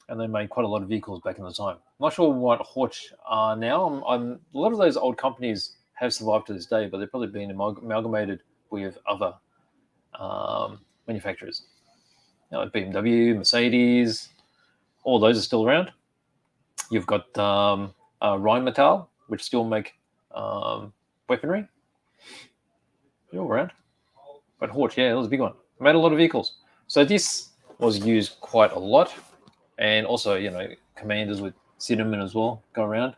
and they made quite a lot of vehicles back in the time. I'm not sure what Horch are now. A lot of those old companies have survived to this day, but they've probably been amalgamated with other manufacturers. Like BMW, Mercedes, all those are still around. You've got Rheinmetall, which still make weaponry. They're all around. But Horch, yeah, it was a big one. Made a lot of vehicles. So this was used quite a lot. And also, commanders with cinnamon as well go around.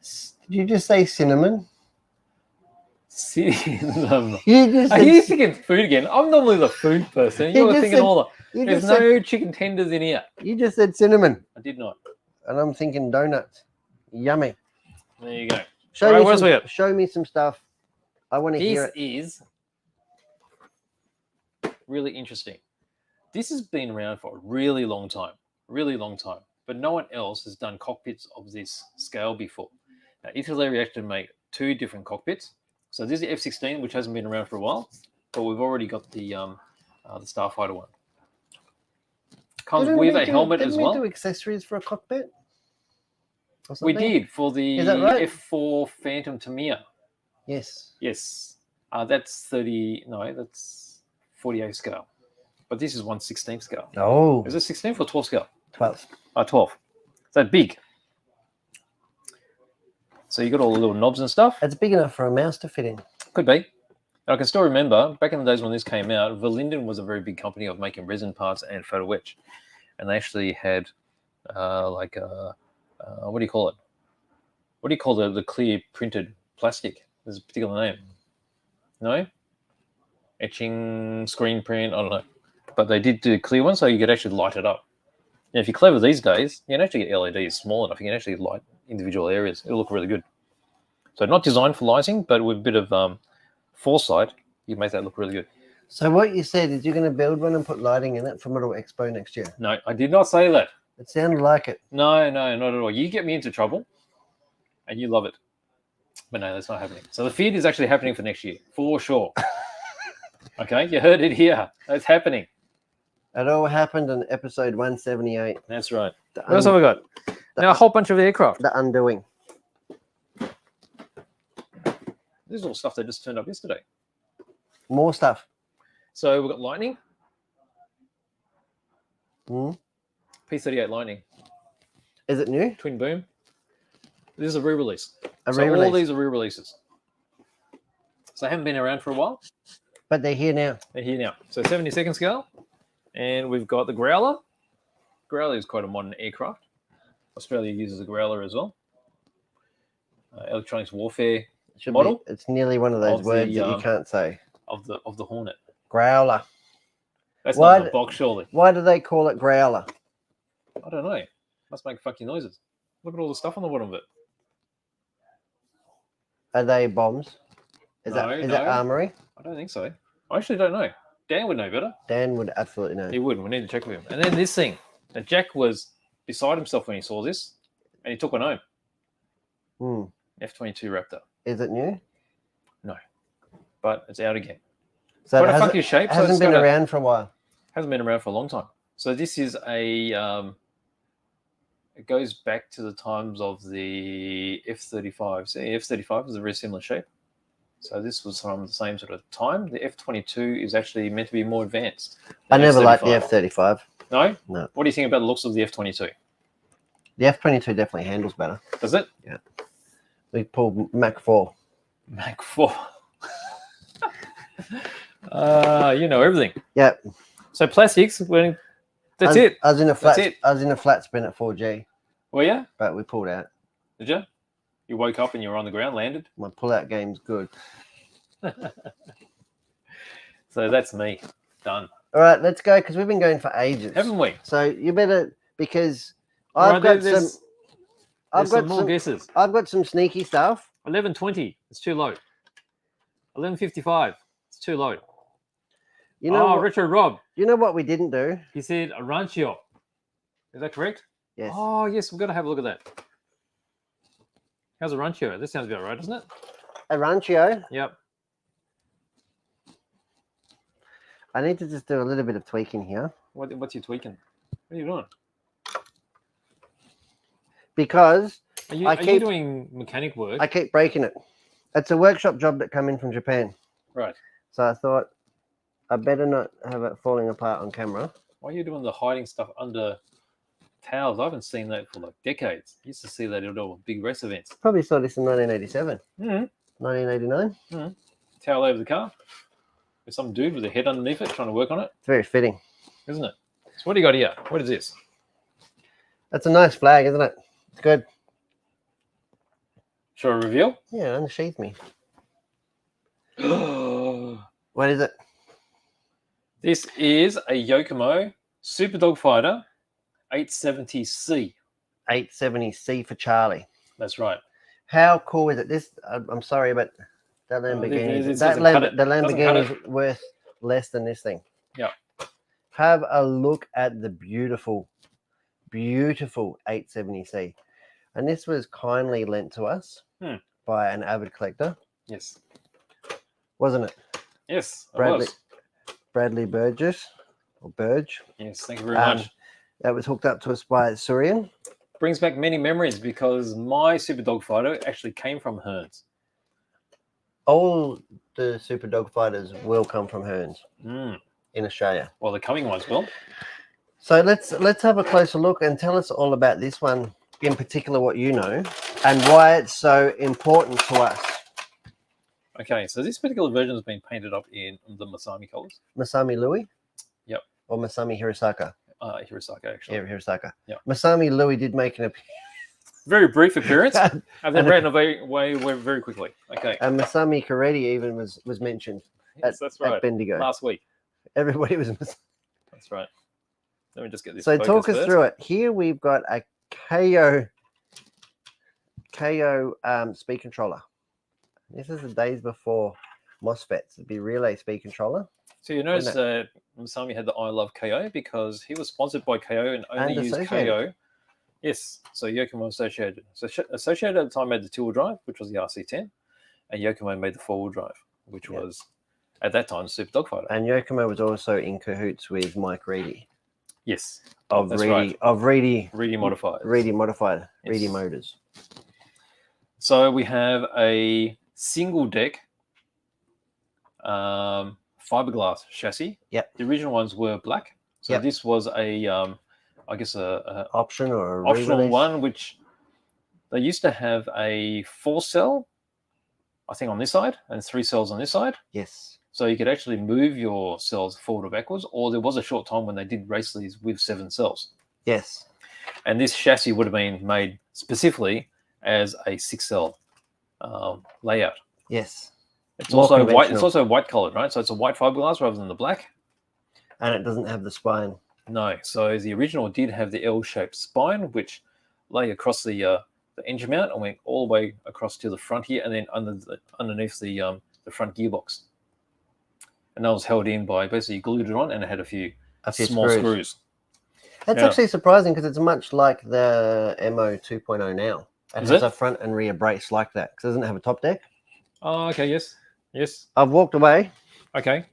Did you just say cinnamon? Cinnamon. You just Are you thinking food again? I'm normally the food person. You're thinking there's no chicken tenders in here. You just said cinnamon. I did not. And I'm thinking donuts. Yummy. There you go. Show me some stuff. I want to hear it. This is really interesting. This has been around for a really long time. But no one else has done cockpits of this scale before. Now, Italy actually make 2 different cockpits. So this is the F-16, which hasn't been around for a while, but we've already got the Starfighter one. Comes with a helmet as well. Didn't we do accessories for a cockpit? We did for the right? F4 Phantom Tamiya. Yes. Yes. That's 48 scale. But this is 1/16 scale. Oh. Is it 16 or 12 scale? 12. 12. So big. So you got all the little knobs and stuff. It's big enough for a mouse to fit in. Could be. And I can still remember back in the days when this came out, Verlinden was a very big company of making resin parts and photo etch. And they actually had what do you call it? What do you call the clear printed plastic? There's a particular name. No? Etching, screen print, I don't know. But they did do clear ones so you could actually light it up. And if you're clever these days, you can actually get LEDs small enough. You can actually light individual areas. It'll look really good. So not designed for lighting, but with a bit of foresight, you make that look really good. So what you said is you're going to build one and put lighting in it for Model Expo next year. No, I did not say that. It sounded like it. No, not at all. You get me into trouble, and you love it. But no, that's not happening. So the feed is actually happening for next year, for sure. Okay, you heard it here. That's happening. It all happened in episode 178. That's right. What else have we got? Now, a whole bunch of aircraft. The Undoing. This is all stuff that just turned up yesterday. More stuff. So we've got Lightning. P-38 Lightning. Is it new? Twin boom. This is a re-release. A so re-release. all these are re-releases. So they haven't been around for a while. But they're here now. They're here now. So 72nd scale. And we've got the Growler. Growler is quite a modern aircraft. Australia uses a Growler as well. Electronics warfare model. It's nearly one of those words that you can't say. Of the Hornet. Growler. That's not the box, surely. Why do they call it Growler? I don't know. Must make funky noises. Look at all the stuff on the bottom of it. Are they bombs? Is that armory? I don't think so. I actually don't know. Dan would know better. Dan would absolutely know. He would. We need to check with him. And then this thing. Now, Jack was beside himself when he saw this, and he took one home. F-22 Raptor. Is it new? No. But it's out again. So quite a funky shape. It hasn't been around for a while. Hasn't been around for a long time. So this is a... it goes back to the times of the F-35. So the F-35 is a very similar shape. So this was from the same sort of time. The F-22 is actually meant to be more advanced. I never liked the F-35. No? No. What do you think about the looks of the F-22? The F-22 definitely handles better. Does it? Yeah. We pulled Mach 4. Mach 4. You know everything. Yeah. So plastics, that's it. I was in a flat spin at 4G. Were you? But we pulled out. Did you? You woke up and you were on the ground, landed? My pull-out game's good. So that's me. Done. All right, let's go because we've been going for ages. Haven't we? So you better because All I've right, got there's some. I've got some more guesses. I've got some sneaky stuff. 11:20. It's too low. 11:55. It's too low. You know what, Richard Rob. You know what we didn't do? He said a rancho. Is that correct? Yes. Oh, yes. We've got to have a look at that. How's a rancho? This sounds about right, doesn't it? A rancho. Yep. I need to just do a little bit of tweaking here. What's you tweaking? What are you doing? Because Are you doing mechanic work? I keep breaking it. It's a workshop job that come in from Japan. Right. So I thought I better not have it falling apart on camera. Why are you doing the hiding stuff under towels? I haven't seen that for like decades. I used to see that at all big race events. Probably saw this in 1987. Mm-hmm. 1989. Mm-hmm. Towel over the car. There's some dude with a head underneath it trying to work on it. It's very fitting. Isn't it? So what do you got here? What is this? That's a nice flag, isn't it? It's good. Shall I reveal? Yeah, unsheath me. What is it? This is a Yokomo Super Dog Fighter 870C. 870C for Charlie. That's right. How cool is it? This I'm sorry, but that Lamborghini, the Lamborghini is worth less than this thing. Yeah. Have a look at the beautiful 870C, and this was kindly lent to us by an avid collector. Yes. Wasn't it? Yes. Bradley Burgess or Burge. Yes. Thank you very much. That was hooked up to us by Surian. Brings back many memories because my Super Dog Fighter actually came from Hearns. All the Super Dog Fighters will come from Hearns in Australia. Well, the coming ones will. So let's have a closer look and tell us all about this one in particular, what you know, and why it's so important to us. Okay, so this particular version has been painted up in the Masami colors. Masami Louis? Yep. Or Masami Hirosaka? Hirosaka, actually. Yeah, Hirosaka. Yeah. Masami Louis did make an appearance. Very brief appearance, and then ran away very quickly. Okay. And Masami Karedi even was mentioned that's right. at Bendigo. Last week. Everybody was. That's right. Let me just get this. So talk us through it. Here we've got a KO speed controller. This is the days before MOSFETs. It'd be relay speed controller. So you notice that Masami had the I Love KO because he was sponsored by KO and only used KO. Yes, so Yokomo Associated. So Associated at the time made the two-wheel drive, which was the RC10, and Yokomo made the four-wheel drive, which was at that time Super Dog Fighter. And Yokomo was also in cahoots with Mike Reedy. Yes, of Reedy Modified. Reedy Motors. So we have a single deck fiberglass chassis. Yep. The original ones were black. So this was a I guess a option or a optional re-release one, which they used to have a 4-cell, I think, on this side and 3 cells on this side. Yes. So you could actually move your cells forward or backwards, or there was a short time when they did race these with 7 cells. Yes. And this chassis would have been made specifically as a 6-cell layout. Yes. It's also white. It's also white colored, right? So it's a white fiberglass rather than the black. And it doesn't have the spine. No. So the original did have the L-shaped spine, which lay across the engine mount and went all the way across to the front here, and then underneath the front gearbox. And that was held in by basically glued it on, and it had a few small screws. That's actually surprising because it's much like the MO 2.0 now. It has a front and rear brace like that because it doesn't have a top deck. Oh, okay. Yes. I've walked away. Okay.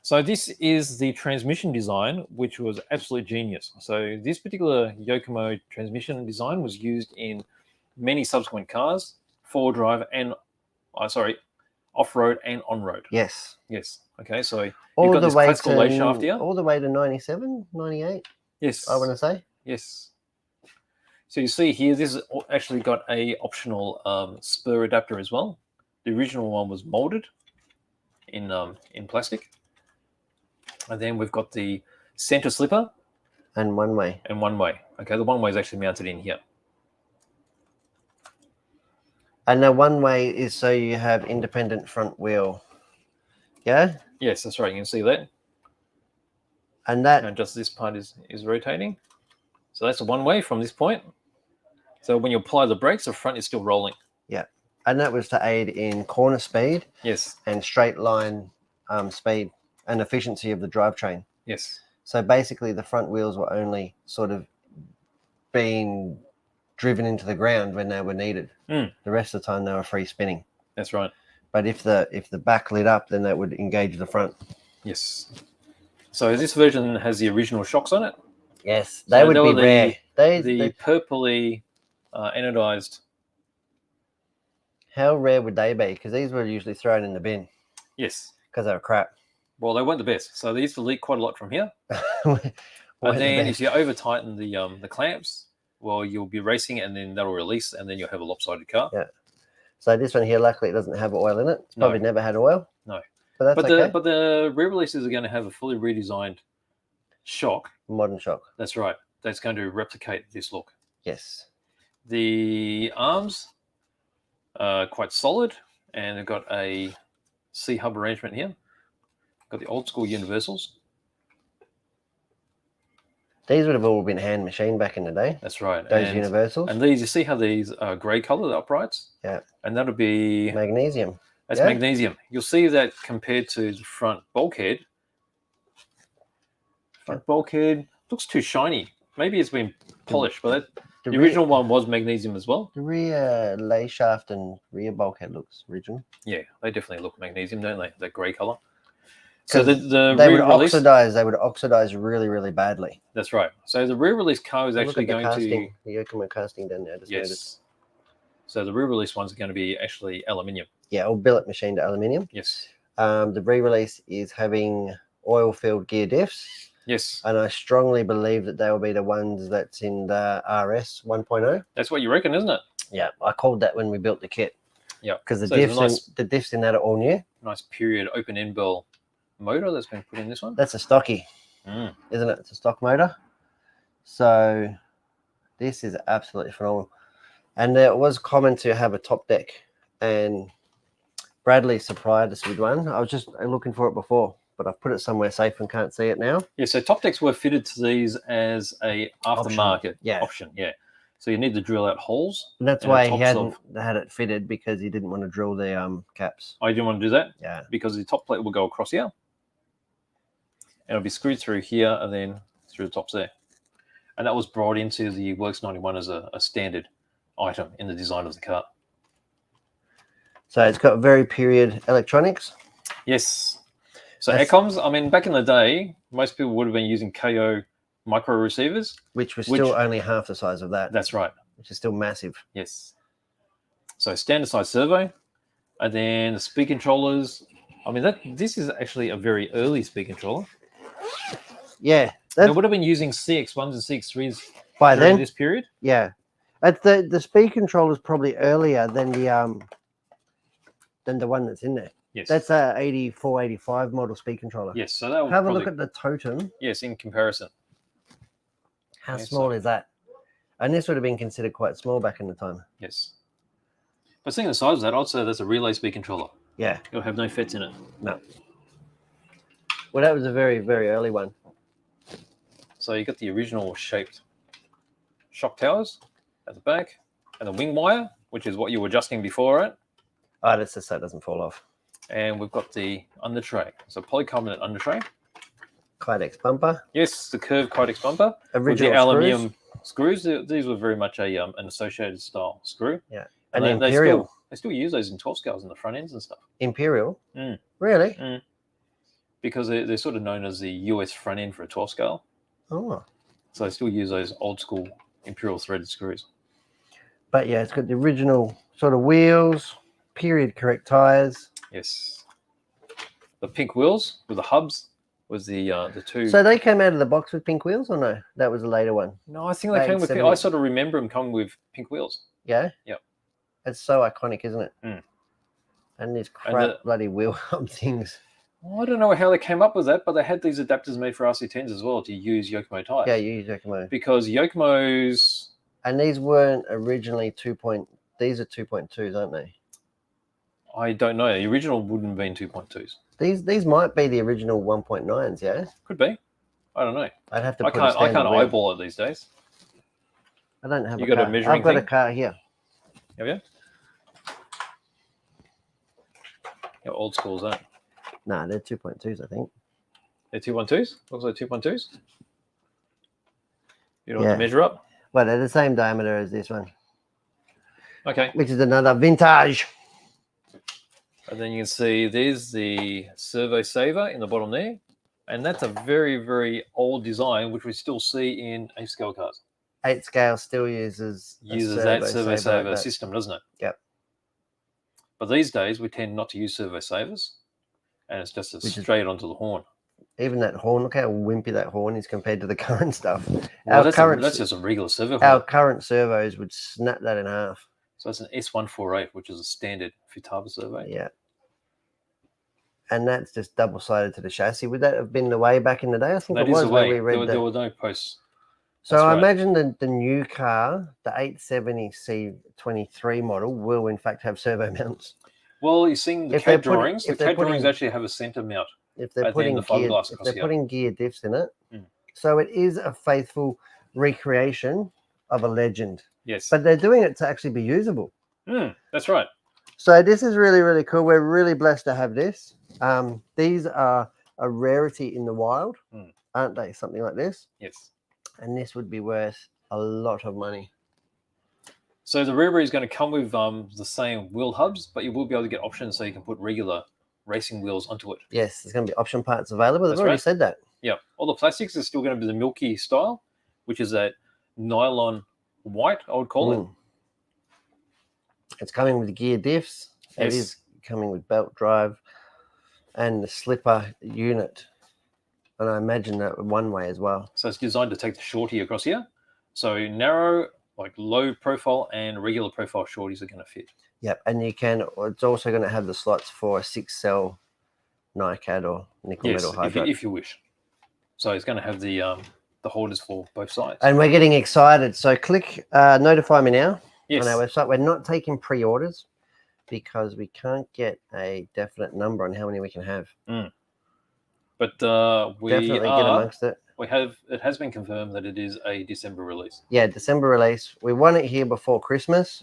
So this is the transmission design, which was absolute genius. So this particular Yokomo transmission design was used in many subsequent cars, four-wheel drive and, off-road and on-road. Yes. Okay, so you've got this classical lay shaft here. All the way to 97, 98? Yes. I want to say. Yes. So you see here, this has actually got a optional spur adapter as well. The original one was molded in plastic. And then we've got the center slipper. And one way. Okay, the one way is actually mounted in here. And the one way is so you have independent front wheel. Yeah? Yes, that's right. You can see that. And then we've got the 4 cylinders. So you've got the 4 cylinders here. And then we've got the 6 cylinders here. So you've got this classical lay shaft here. And that And just this part is rotating. So that's one way from this point. So when you apply the brakes, the front is still rolling. and that was to aid in corner speed Yes. and straight line speed and efficiency of the drivetrain. Yes. So basically, the front wheels were only sort of being driven into the ground when they were needed. Mm. The rest of the time, they were free spinning. That's right. But if the back lit up, then that would engage the front. Yes. So this version has the original shocks on it. Yes, they would be rare. The purpley anodized. How rare would they be? Because these were usually thrown in the bin Yes. because they were crap. Well, they weren't the best. So they used to leak quite a lot from here. Weren't And the then if best. you over tighten the clamps, well, you'll be racing and then that'll release and then you'll have a lopsided car. Yeah. So this one here, luckily, it doesn't have oil in it. It's No. probably never had oil. No. But that's okay. But the re-releases are going to have a fully redesigned shock. Modern shock. That's right. That's going to replicate this look. Yes. The arms are quite solid and they've got a C-hub arrangement here. Got the old school universals. These would have all been hand machined back in the day. That's right. Those universals. And these, you see how these are grey colour, the uprights? Yeah. And that'll be... Magnesium. That's Yeah. magnesium. You'll see that compared to the front bulkhead. Front bulkhead looks too shiny. Maybe it's been polished, but the original one was magnesium as well. The rear lay shaft and rear bulkhead looks original. Yeah, they definitely look magnesium, don't they? That grey colour. So the They rear would release, oxidize. They would oxidize really, really badly. that's right. So the rear release car is Look actually at the going casting. to The Yokomo casting down there. I just noticed. yes. So the rear release ones are going to be actually aluminium. Yeah, all billet machined aluminium. Yes. The re-release is having oil-filled gear diffs, Yes. and I strongly believe that they will be the ones that's in the RS 1.0. That's what you reckon, isn't it? Yeah, I called that when we built the kit. Yeah. Because the So it's a the diffs in that are all new. Nice period open end bell motor that's been put in this one. That's a stocky, Mm. isn't it? It's a stock motor. So this is absolutely phenomenal. And there was common to have a top deck, and Bradley supplied us with one. I was just looking for it before, but I've put it somewhere safe and can't see it now. Yeah, so top decks were fitted to these as a aftermarket Yeah. option. Yeah. So you need to drill out holes. And that's And why the he tops hadn't had it fitted, because he didn't want to drill the caps. I didn't want to do that Yeah. because the top plate will go across here. And it'll be screwed through here and then through the tops there. And that was brought into the Works 91 as a standard item in the design of the car. So it's got very period electronics. Yes. So That's- AirComs, I mean, back in the day, most people would have been using KO micro receivers. Which was still only half the size of that, That's right. which is still massive. Yes. So standard size servo, and then the speed controllers. I mean, this is actually a very early speed controller. Yeah. They would have been using CX1s and CX3s By during then, this period. yeah. At the speed controller is probably earlier than the one that's in there. Yes. That's a 84, 85 model speed controller. yes. So that would Have a probably, look at the totem. yes, in comparison. How Yeah, small so- is that? And this would have been considered quite small back in the time. Yes. But seeing the size of that, I'd say that's a relay speed controller. Yeah. It'll have no FETs in it. No. Well, that was a very, very early one. So you got the original shaped shock towers at the back, and the wing wire, which is what you were adjusting before, right? Oh, that's just so it doesn't fall off. And we've got the under tray. So polycarbonate under tray. Kydex bumper. Yes, the curved Kydex bumper with Original the aluminium screws. screws. These were very much an associated style screw. Yeah. And And they Imperial. still use those in 12 scales in the front ends and stuff. Imperial? Mm. Really? Because they're sort of known as the US front end for a 12 scale. Oh. So they still use those old school Imperial threaded screws. But yeah, it's got the original sort of wheels, period correct tires. Yes. The pink wheels with the hubs was the two. So they came out of the box with pink wheels, or no? That was a later one. No, I think they came with pink. 870. I sort of remember them coming with pink wheels. Yeah? Yep. It's so iconic, isn't it? Mm. And these And crap bloody wheel hub things. Well, I don't know how they came up with that, but they had these adapters made for RC10s as well to use Yokomo tires. Yeah, you use Yokomo. Because Yokomo's, And these weren't originally these are 2.2s, aren't they? I don't know. The original wouldn't have been 2.2s. These might be the original 1.9s, yeah? Could be. I don't know. I'd have to. I put can't. a I can't standard rim. eyeball it these days. I don't have. You a got a car. measuring I've got a thing? car here. Have you? How old school is that? No, they're 2.2s, I think. They're 212s. Looks like 2.2s. You don't Yeah. want to measure up. Well, they're the same diameter as this one, Okay. which is another vintage. And then you can see there's the servo saver in the bottom there. And that's a very, very old design, which we still see in 8-scale cars. 8 scale still uses That servo saver like system, doesn't it? Yep. But these days, we tend not to use servo savers. And it's just straight onto the horn. Even that horn, look how wimpy that horn is compared to the current stuff. Well, that's just a regular servo horn. Our current servos would snap that in half. So that's an S148, which is a standard Futaba servo. Yeah. And that's just double-sided to the chassis. Would that have been the way back in the day? I think That it was is the when way. we read There were no posts. So That's I right. imagine the new car, the 870C23 model, will in fact have servo mounts. Well, you're seeing the If they're CAD drawings. The they're CAD drawings putting- actually have a center mount. If they're At the end putting of the fiberglass if across they're here. putting gear diffs in it. Mm. So it is a faithful recreation of a legend. Yes. But they're doing it to actually be usable. That's right. So this is really, really cool. We're really blessed to have this. These are a rarity in the wild, aren't they? Something like this. Yes. And this would be worth a lot of money. So the rear is going to come with the same wheel hubs, but you will be able to get options so you can put regular racing wheels onto it. Yes, there's going to be option parts available. They've That's already right. said that. Yeah. All the plastics is still going to be the milky style, which is that nylon white, I would call it. It's coming with gear diffs. It Yes. is coming with belt drive and the slipper unit. And I imagine that one way as well. So it's designed to take the shorty across here. So narrow, like low profile and regular profile shorties are going to fit. Yep. And it's also going to have the slots for a 6-cell NiCad or nickel Yes, metal hydride. if you wish. So it's going to have the holders for both sides. And we're getting excited. So click notify me now Yes. on our website. We're not taking pre-orders because we can't get a definite number on how many we can have. But we Definitely get amongst it. It has been confirmed that it is a December release. Yeah, December release. We want it here before Christmas.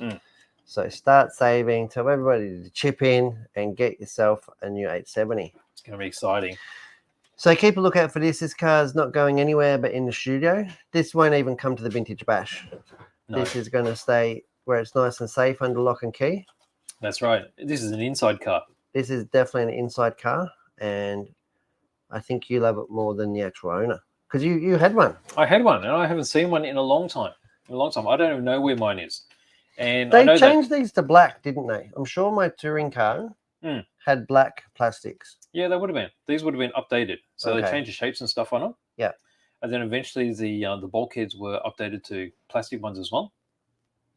So start saving. Tell everybody to chip in and get yourself a new 870. It's going to be exciting. So keep a lookout for this. This car's not going anywhere but in the studio. This won't even come to the Vintage Bash. No. This is going to stay where it's nice and safe under lock and key. That's right. This is an inside car. This is definitely an inside car, and I think you love it more than the actual owner because you had one. I had one, and I haven't seen one in a long time. I don't even know where mine is. And They I know changed these to black, didn't they? I'm sure my touring car had black plastics. Yeah, they would have been. These would have been updated. So they Okay. changed the shapes and stuff on them. Yeah. And then eventually the bulkheads were updated to plastic ones as well.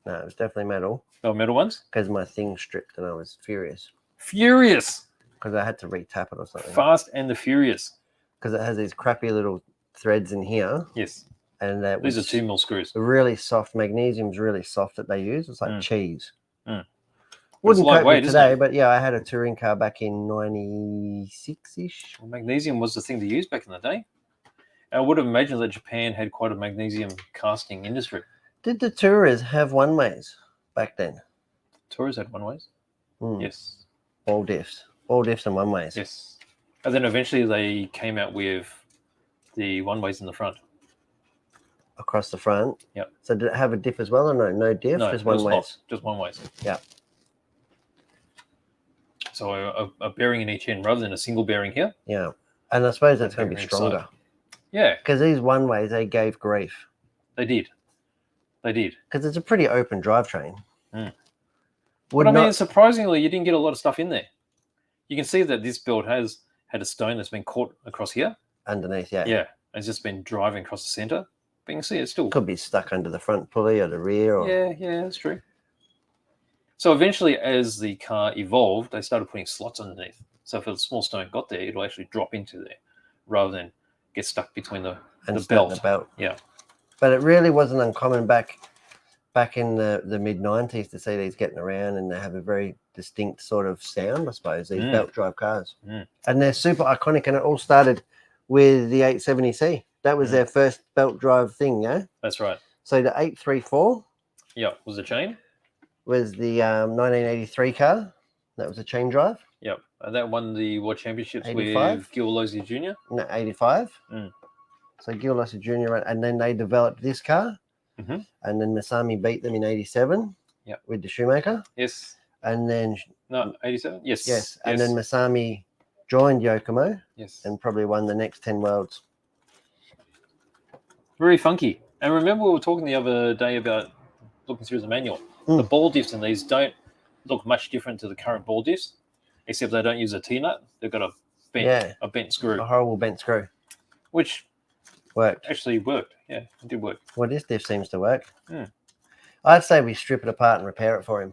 No, it was definitely metal They were metal ones. because my thing stripped and I was furious Furious. because I had to retap it or something. Fast and the Furious. Because it has these crappy little threads in here, Yes. and that These are was 2 mil screws. really soft. Magnesium's really soft that they use. It's like cheese. It's Wouldn't cope lightweight, with isn't today, it? but yeah, I had a touring car back in 96-ish. Well, magnesium was the thing to use back in the day. And I would have imagined that Japan had quite a magnesium casting industry. Did the Tourers have one-ways back then? Tourers had one-ways. Yes. All diffs and one-ways. Yes. And then eventually they came out with the one-ways in the front. Across the front. Yep. So did it have a diff as well or no? No diff, No, just it was one-ways. not, just one-ways. Yeah. So a bearing in each end rather than a single bearing here. Yeah. And I suppose that's going to be Bearing stronger. inside. Yeah, Because these one-ways, they gave grief. they did. They did. Because it's a pretty open drivetrain. But I mean, surprisingly, you didn't get a lot of stuff in there. You can see that this build has had a stone that's been caught across here. Underneath, yeah. Yeah, it's just been driving across the center. But you can see it's still. Could be stuck under the front pulley or the rear. Or... Yeah, that's true. So eventually, as the car evolved, they started putting slots underneath. So if a small stone got there, it'll actually drop into there rather than get stuck between the belt. Yeah. But it really wasn't uncommon back in the mid-90s to see these getting around, and they have a very distinct sort of sound, I suppose, these belt drive cars. And they're super iconic, and it all started with the 870C. That was their first belt drive thing, yeah? That's right. So the 834 Yeah, was the chain. was the 1983 car. That was a chain drive. Yep, and that won the World Championships 85? with Gil Losey Jr. No, 85. Mm. So Gil Losser Jr. And then they developed this car. Mm-hmm. And then Masami beat them in 87 with the Shoemaker. Yes. And then... No, 87? Yes. Yes. And then Masami joined Yokomo. Yes. And probably won the next 10 worlds. Very funky. And remember we were talking the other day about looking through the manual. The ball diffs in these don't look much different to the current ball diffs, except they don't use a T-nut. They've got a bent screw. A horrible bent screw. Which worked. Actually worked. Yeah, it did work. Well, this diff seems to work. I'd say we strip it apart and repair it for him.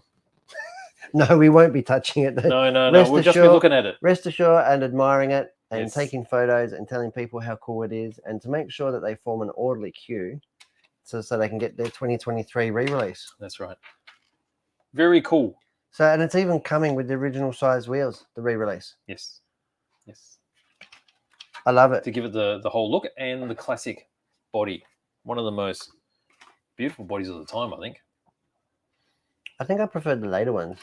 No, we won't be touching it. No. We'll just be looking at it. Rest assured and admiring it and taking photos and telling people how cool it is and to make sure that they form an orderly queue so they can get their 2023 re-release. That's right. Very cool. So, and it's even coming with the original size wheels, the re-release. Yes. I love it. To give it the whole look and the classic body. One of the most beautiful bodies of the time, I think. I think I preferred the later ones.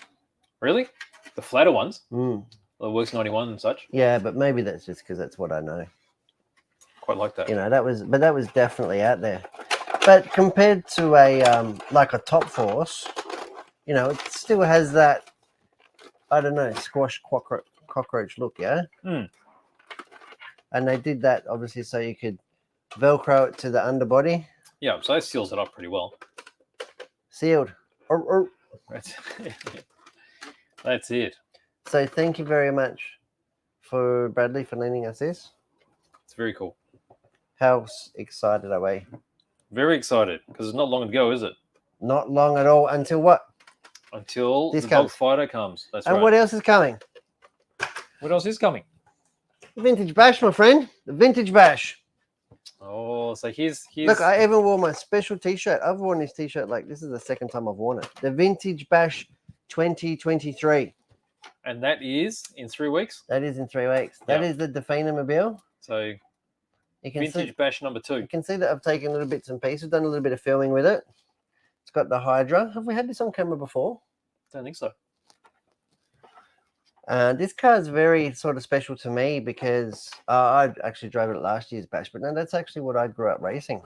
Really? The flatter ones? The Works 91 and such? Yeah, but maybe that's just because that's what I know. Quite like that. You know, that was definitely out there. But compared to a like a Top Force, you know, it still has that, I don't know, squash cockroach look, yeah? And they did that, obviously, so you could Velcro it to the underbody. Yeah, so that seals it up pretty well. Sealed. That's it. So thank you very much for Bradley for lending us this. It's very cool. How excited are we? Very excited, because it's not long to go, is it? Not long at all. Until what? Until this the Dog Fighter comes. That's right. And what else is coming? What else is coming? The Vintage Bash, my friend. The Vintage Bash. Oh, so here's... Look, I even wore my special T-shirt. I've worn this T-shirt, like, this is the second time I've worn it. The Vintage Bash 2023. And that is in 3 weeks? That is in 3 weeks. That is the Definamobile. So, you can Vintage Bash number 2. You can see that I've taken little bits and pieces, done a little bit of filming with it. It's got the Hydra. Have we had this on camera before? Don't think so. This car is very sort of special to me because I actually drove it at last year's bash, but no, that's actually what I grew up racing.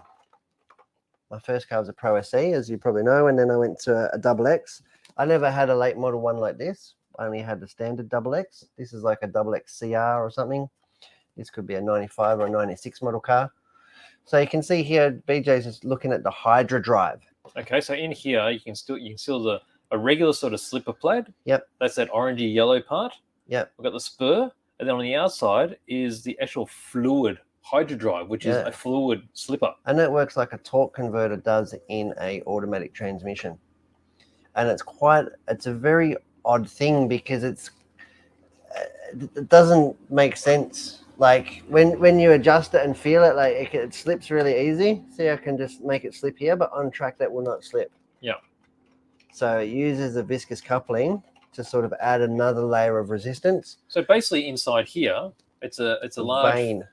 My first car was a Pro SE, as you probably know, and then I went to a Double X. I never had a late model one like this. I only had the standard Double X. This is like a Double X CR or something. This could be a 95 or a 96 model car. So you can see here, BJ's just looking at the Hydra drive. Okay, so in here you can still a regular sort of slipper plate. Yep. That's that orangey yellow part. Yep. We've got the spur, and then on the outside is the actual fluid Hydra drive, which is a fluid slipper. And it works like a torque converter does in a automatic transmission. And it's a very odd thing because it doesn't make sense. Like when you adjust it and feel it, like it slips really easy. See, I can just make it slip here, but on track that will not slip. Yeah. So it uses a viscous coupling to sort of add another layer of resistance. So basically inside here, it's a large vane.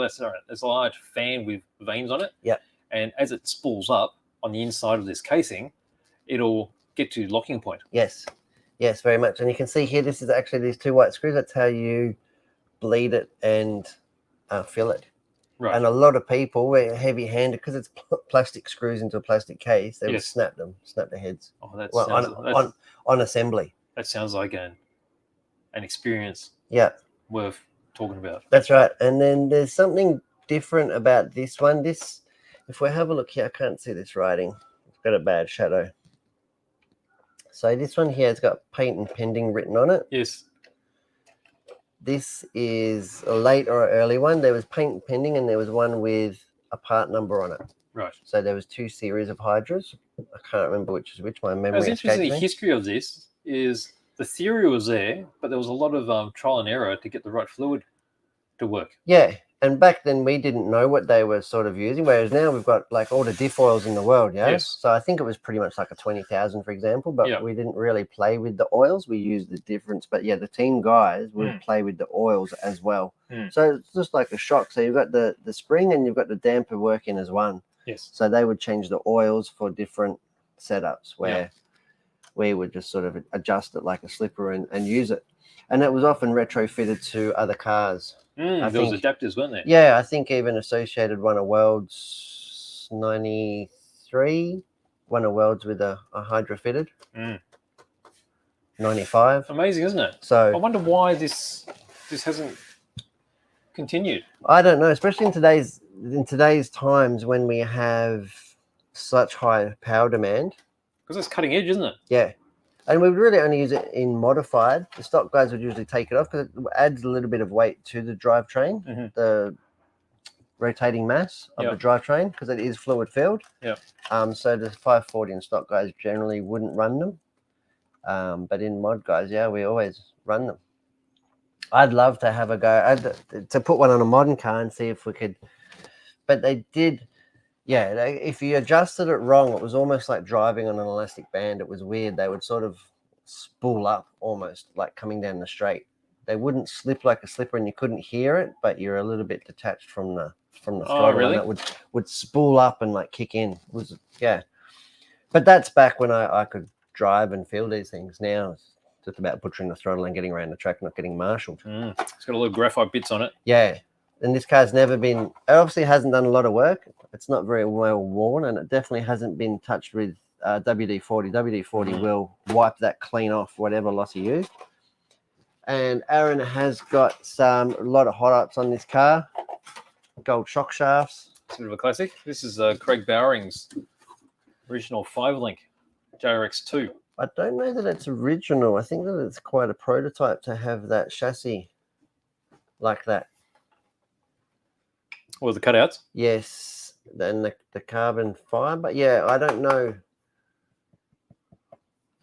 Sorry, it's a large fan with vanes on it. Yeah. And as it spools up on the inside of this casing, it'll get to locking point. Yes. Yes, very much. And you can see here, this is actually these 2 white screws. That's how you bleed it and fill it. Right. And a lot of people were heavy-handed because it's plastic screws into a plastic case. They would snap their heads. Oh, that's on assembly. That sounds like an experience. Yeah. Worth talking about. That's right. And then there's something different about this one. This, if we have a look here, I can't see this writing. It's got a bad shadow. So this one here has got paint and pending written on it. Yes. This is a late or an early one. There was paint and pending, and there was one with a part number on it. Right. So there was 2 series of Hydras. I can't remember which is which. My memory escapes me. The history of this is the theory was there, but there was a lot of trial and error to get the right fluid to work. Yeah, And back then we didn't know what they were sort of using, whereas now we've got like all the diff oils in the world, yeah? Yes. So I think it was pretty much like a 20,000, for example, but we didn't really play with the oils. We used the difference. But yeah, the team guys would play with the oils as well. So it's just like a shock. So you've got the spring and you've got the damper working as one. Yes. So they would change the oils for different setups where we would just sort of adjust it like a slipper and use it. And it was often retrofitted to other cars. There was adapters, weren't there? Yeah, I think even Associated won a Worlds 93, won a Worlds with a Hydra fitted. 95. Amazing, isn't it? So I wonder why this hasn't continued. I don't know, especially in today's times when we have such high power demand. Because it's cutting edge, isn't it? Yeah. And we would really only use it in modified. The stock guys would usually take it off because it adds a little bit of weight to the drivetrain, the rotating mass of the drivetrain, because it is fluid filled. Yeah. So the 540 and stock guys generally wouldn't run them. But in mod guys, we always run them. I'd love to have a go to put one on a modern car and see if we could. But they did. Yeah, if you adjusted it wrong, it was almost like driving on an elastic band. It was weird. They would sort of spool up almost like coming down the straight. They wouldn't slip like a slipper and you couldn't hear it, but you're a little bit detached from the throttle. Oh, really? And it would spool up and like kick in. But that's back when I could drive and feel these things. Now it's just about butchering the throttle and getting around the track, not getting marshaled. It's got a little graphite bits on it. Yeah. And this car's never been, it obviously hasn't done a lot of work. It's not very well worn, and it definitely hasn't been touched with WD-40. WD-40 will wipe that clean off whatever loss you used. And Aaron has got a lot of hot ups on this car. Gold shock shafts. It's a bit of a classic. This is Craig Bowering's original 5-link JRX2. I don't know that it's original. I think that it's quite a prototype to have that chassis like that. Or the cutouts? Yes, then the carbon fiber. Yeah, I don't know.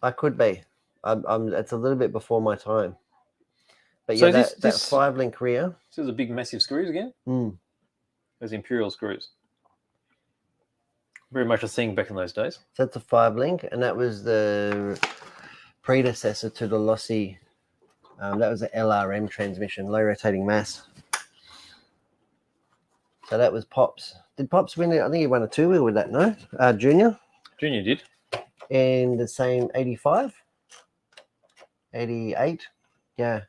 I could be. It's a little bit before my time. But so yeah, this that 5-link rear. This is a big, massive screws again. Those Imperial screws. Very much a thing back in those days. So that's a 5-link, and that was the predecessor to the lossy. That was the LRM transmission, low rotating mass. So that was Pops. Did Pops win it? I think he won a 2-wheel with that, no? Junior? Junior did. And the same 85? 88? Yeah.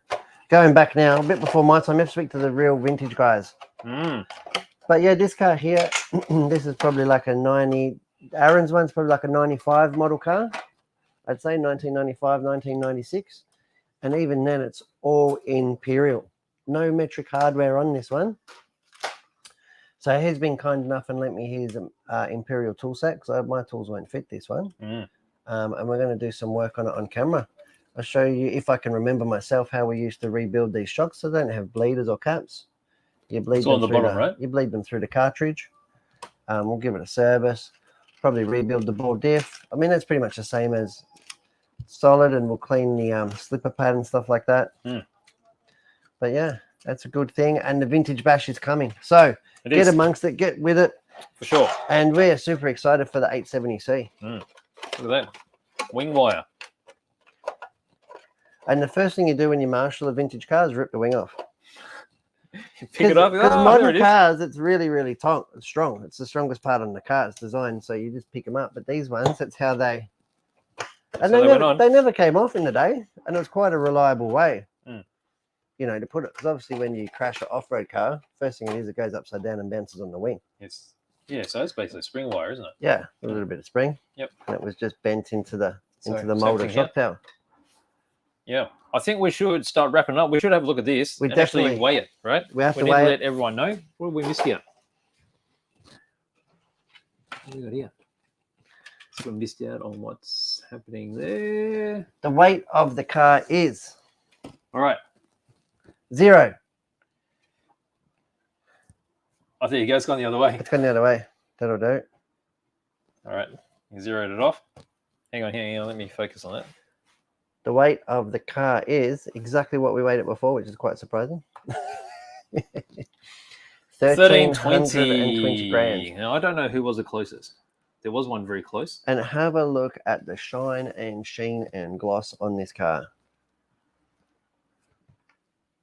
Going back now, a bit before my time, you have to speak to the real vintage guys. But yeah, this car here, this is probably like a 90. Aaron's one's probably like a 95 model car. I'd say 1995, 1996. And even then, it's all Imperial. No metric hardware on this one. So he's been kind enough and lent me his Imperial tool set because my tools won't fit this one. And we're going to do some work on it on camera. I'll show you, if I can remember myself, how we used to rebuild these shocks. So they don't have bleeders or caps. You bleed them on the bottom, right? You bleed them through the cartridge. We'll give it a service. Probably rebuild the ball diff. I mean, that's pretty much the same as solid, and we'll clean the slipper pad and stuff like that. But yeah, that's a good thing. And the vintage bash is coming. So get amongst it, get with it. For sure. And we're super excited for the 870C. Look at that. Wing wire. And the first thing you do when you marshal a vintage car is rip the wing off. Pick it up. Because modern cars, it's really, really strong. It's the strongest part on the car. It's designed so you just pick them up. But these ones, that's how they... And they never came off in the day. And it was quite a reliable way, you know, to put it. Because obviously when you crash an off-road car, first thing it is, it goes upside down and bounces on the wing. Yeah, so it's basically spring wire, isn't it? Yeah, a little bit of spring. Yep. And it was just bent into the molded shock tower. Yeah, I think we should start wrapping up. We should have a look at this. We definitely definitely weigh it, right? We have to need weigh to it. let everyone know. What have we missed here? What do we got here? So we missed out on what's happening there. The weight of the car is All right. 0. I think you guys gone the other way. It's gone the other way. That'll do. All right. You zeroed it off. Hang on. Let me focus on that. The weight of the car is exactly what we weighed it before, which is quite surprising. 1320 grand. Now, I don't know who was the closest. There was one very close. And have a look at the shine and sheen and gloss on this car.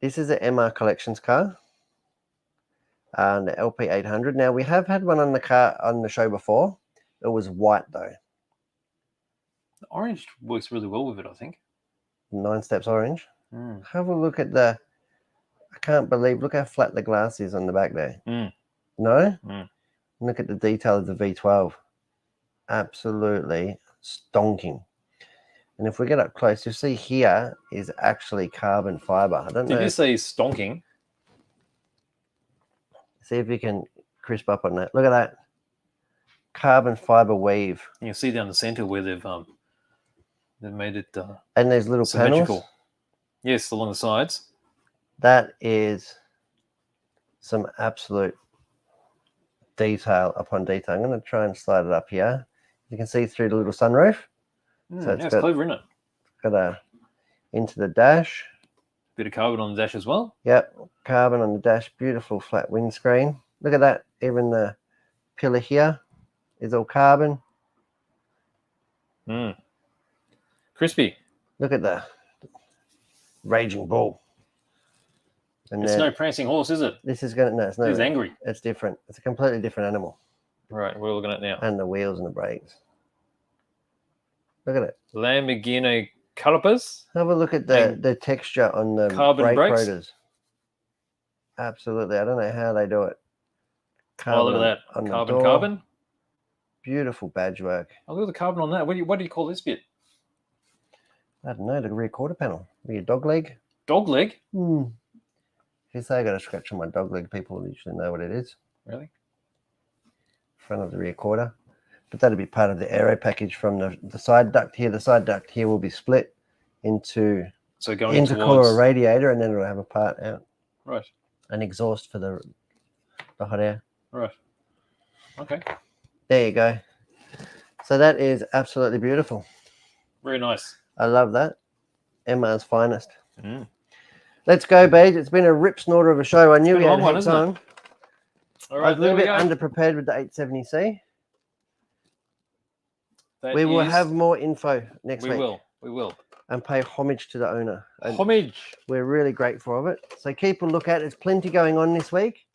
This is an MR Collections car. And the LP800. Now, we have had one on the show before. It was white, though. The orange works really well with it, I think. 9 steps orange. Mm. Have a look at I can't believe, look how flat the glass is on the back there. Mm. No? Mm. Look at the detail of the V12. Absolutely stonking. And if we get up close, you'll see here is actually carbon fiber. I don't know. Did you say stonking? See if you can crisp up on that. Look at that. Carbon fiber weave. You can see down the center where they've made it and there's little symmetrical. panels. Yes, along the sides. That is some absolute detail upon detail. I'm going to try and slide it up here. You can see through the little sunroof. So it's clever, isn't it? Got into the dash. Bit of carbon on the dash as well. Yep, carbon on the dash. Beautiful flat windscreen. Look at that. Even the pillar here is all carbon. Crispy. Look at the raging bull. And it's no prancing horse, is it? This is going to, no, it's no. It's angry. It's different. It's a completely different animal. Right, what are we looking at now? And the wheels and the brakes. Look at it. Lamborghini calipers. Have a look at the texture on the carbon brake brakes. rotors. Absolutely. I don't know how they do it. Oh, look at that. Carbon. Beautiful badge work. Oh, look at the carbon on that. What do you call this bit? I don't know. The rear quarter panel. Your dog leg. Dog leg? If you say I got a scratch on my dog leg, people usually know what it is. Really? Front of the rear quarter. But that'll be part of the aero package from the side duct here. The side duct here will be split into intercooler radiator, and then it'll have a part out. Right. An exhaust for the hot air. Right. Okay. There you go. So that is absolutely beautiful. Very nice. I love that. MR's finest. Let's go, Beige. It's been a rip snorter of a show. I knew we had heaps on. All right, I was a little bit underprepared with the 870C. We will have more info next week. We will. And pay homage to the owner. Homage. We're really grateful of it. So keep a look at it. There's plenty going on this week.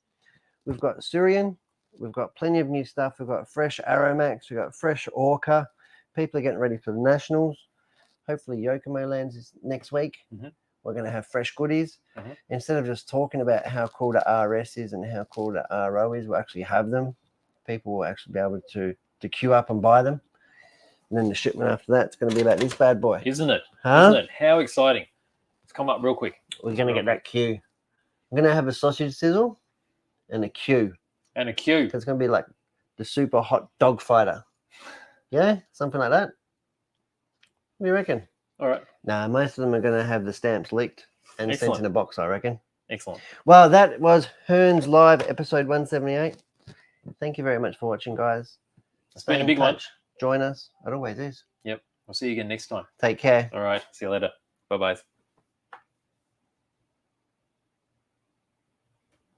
We've got Surian. We've got plenty of new stuff. We've got fresh Aeromax. We've got fresh Orca. People are getting ready for the Nationals. Hopefully Yokomo lands is next week. We're going to have fresh goodies. Instead of just talking about how cool the RS is and how cool the RO is, we'll actually have them. People will actually be able to queue up and buy them. And then the shipment after that, it's going to be about this bad boy. Isn't it? Huh? Isn't it? How exciting. Let's come up real quick. We're going to get that queue. I'm going to have a sausage sizzle and a queue. And a queue. It's going to be like the super hot dog fighter. Yeah? Something like that. What do you reckon? All right. Nah, most of them are going to have the stamps leaked and sent in a box, I reckon. Excellent. Well, that was Hearns Live, episode 178. Thank you very much for watching, guys. It's been a big one. Join us. It always is. Yep. We'll see you again next time. Take care. All right. See you later. Bye-bye.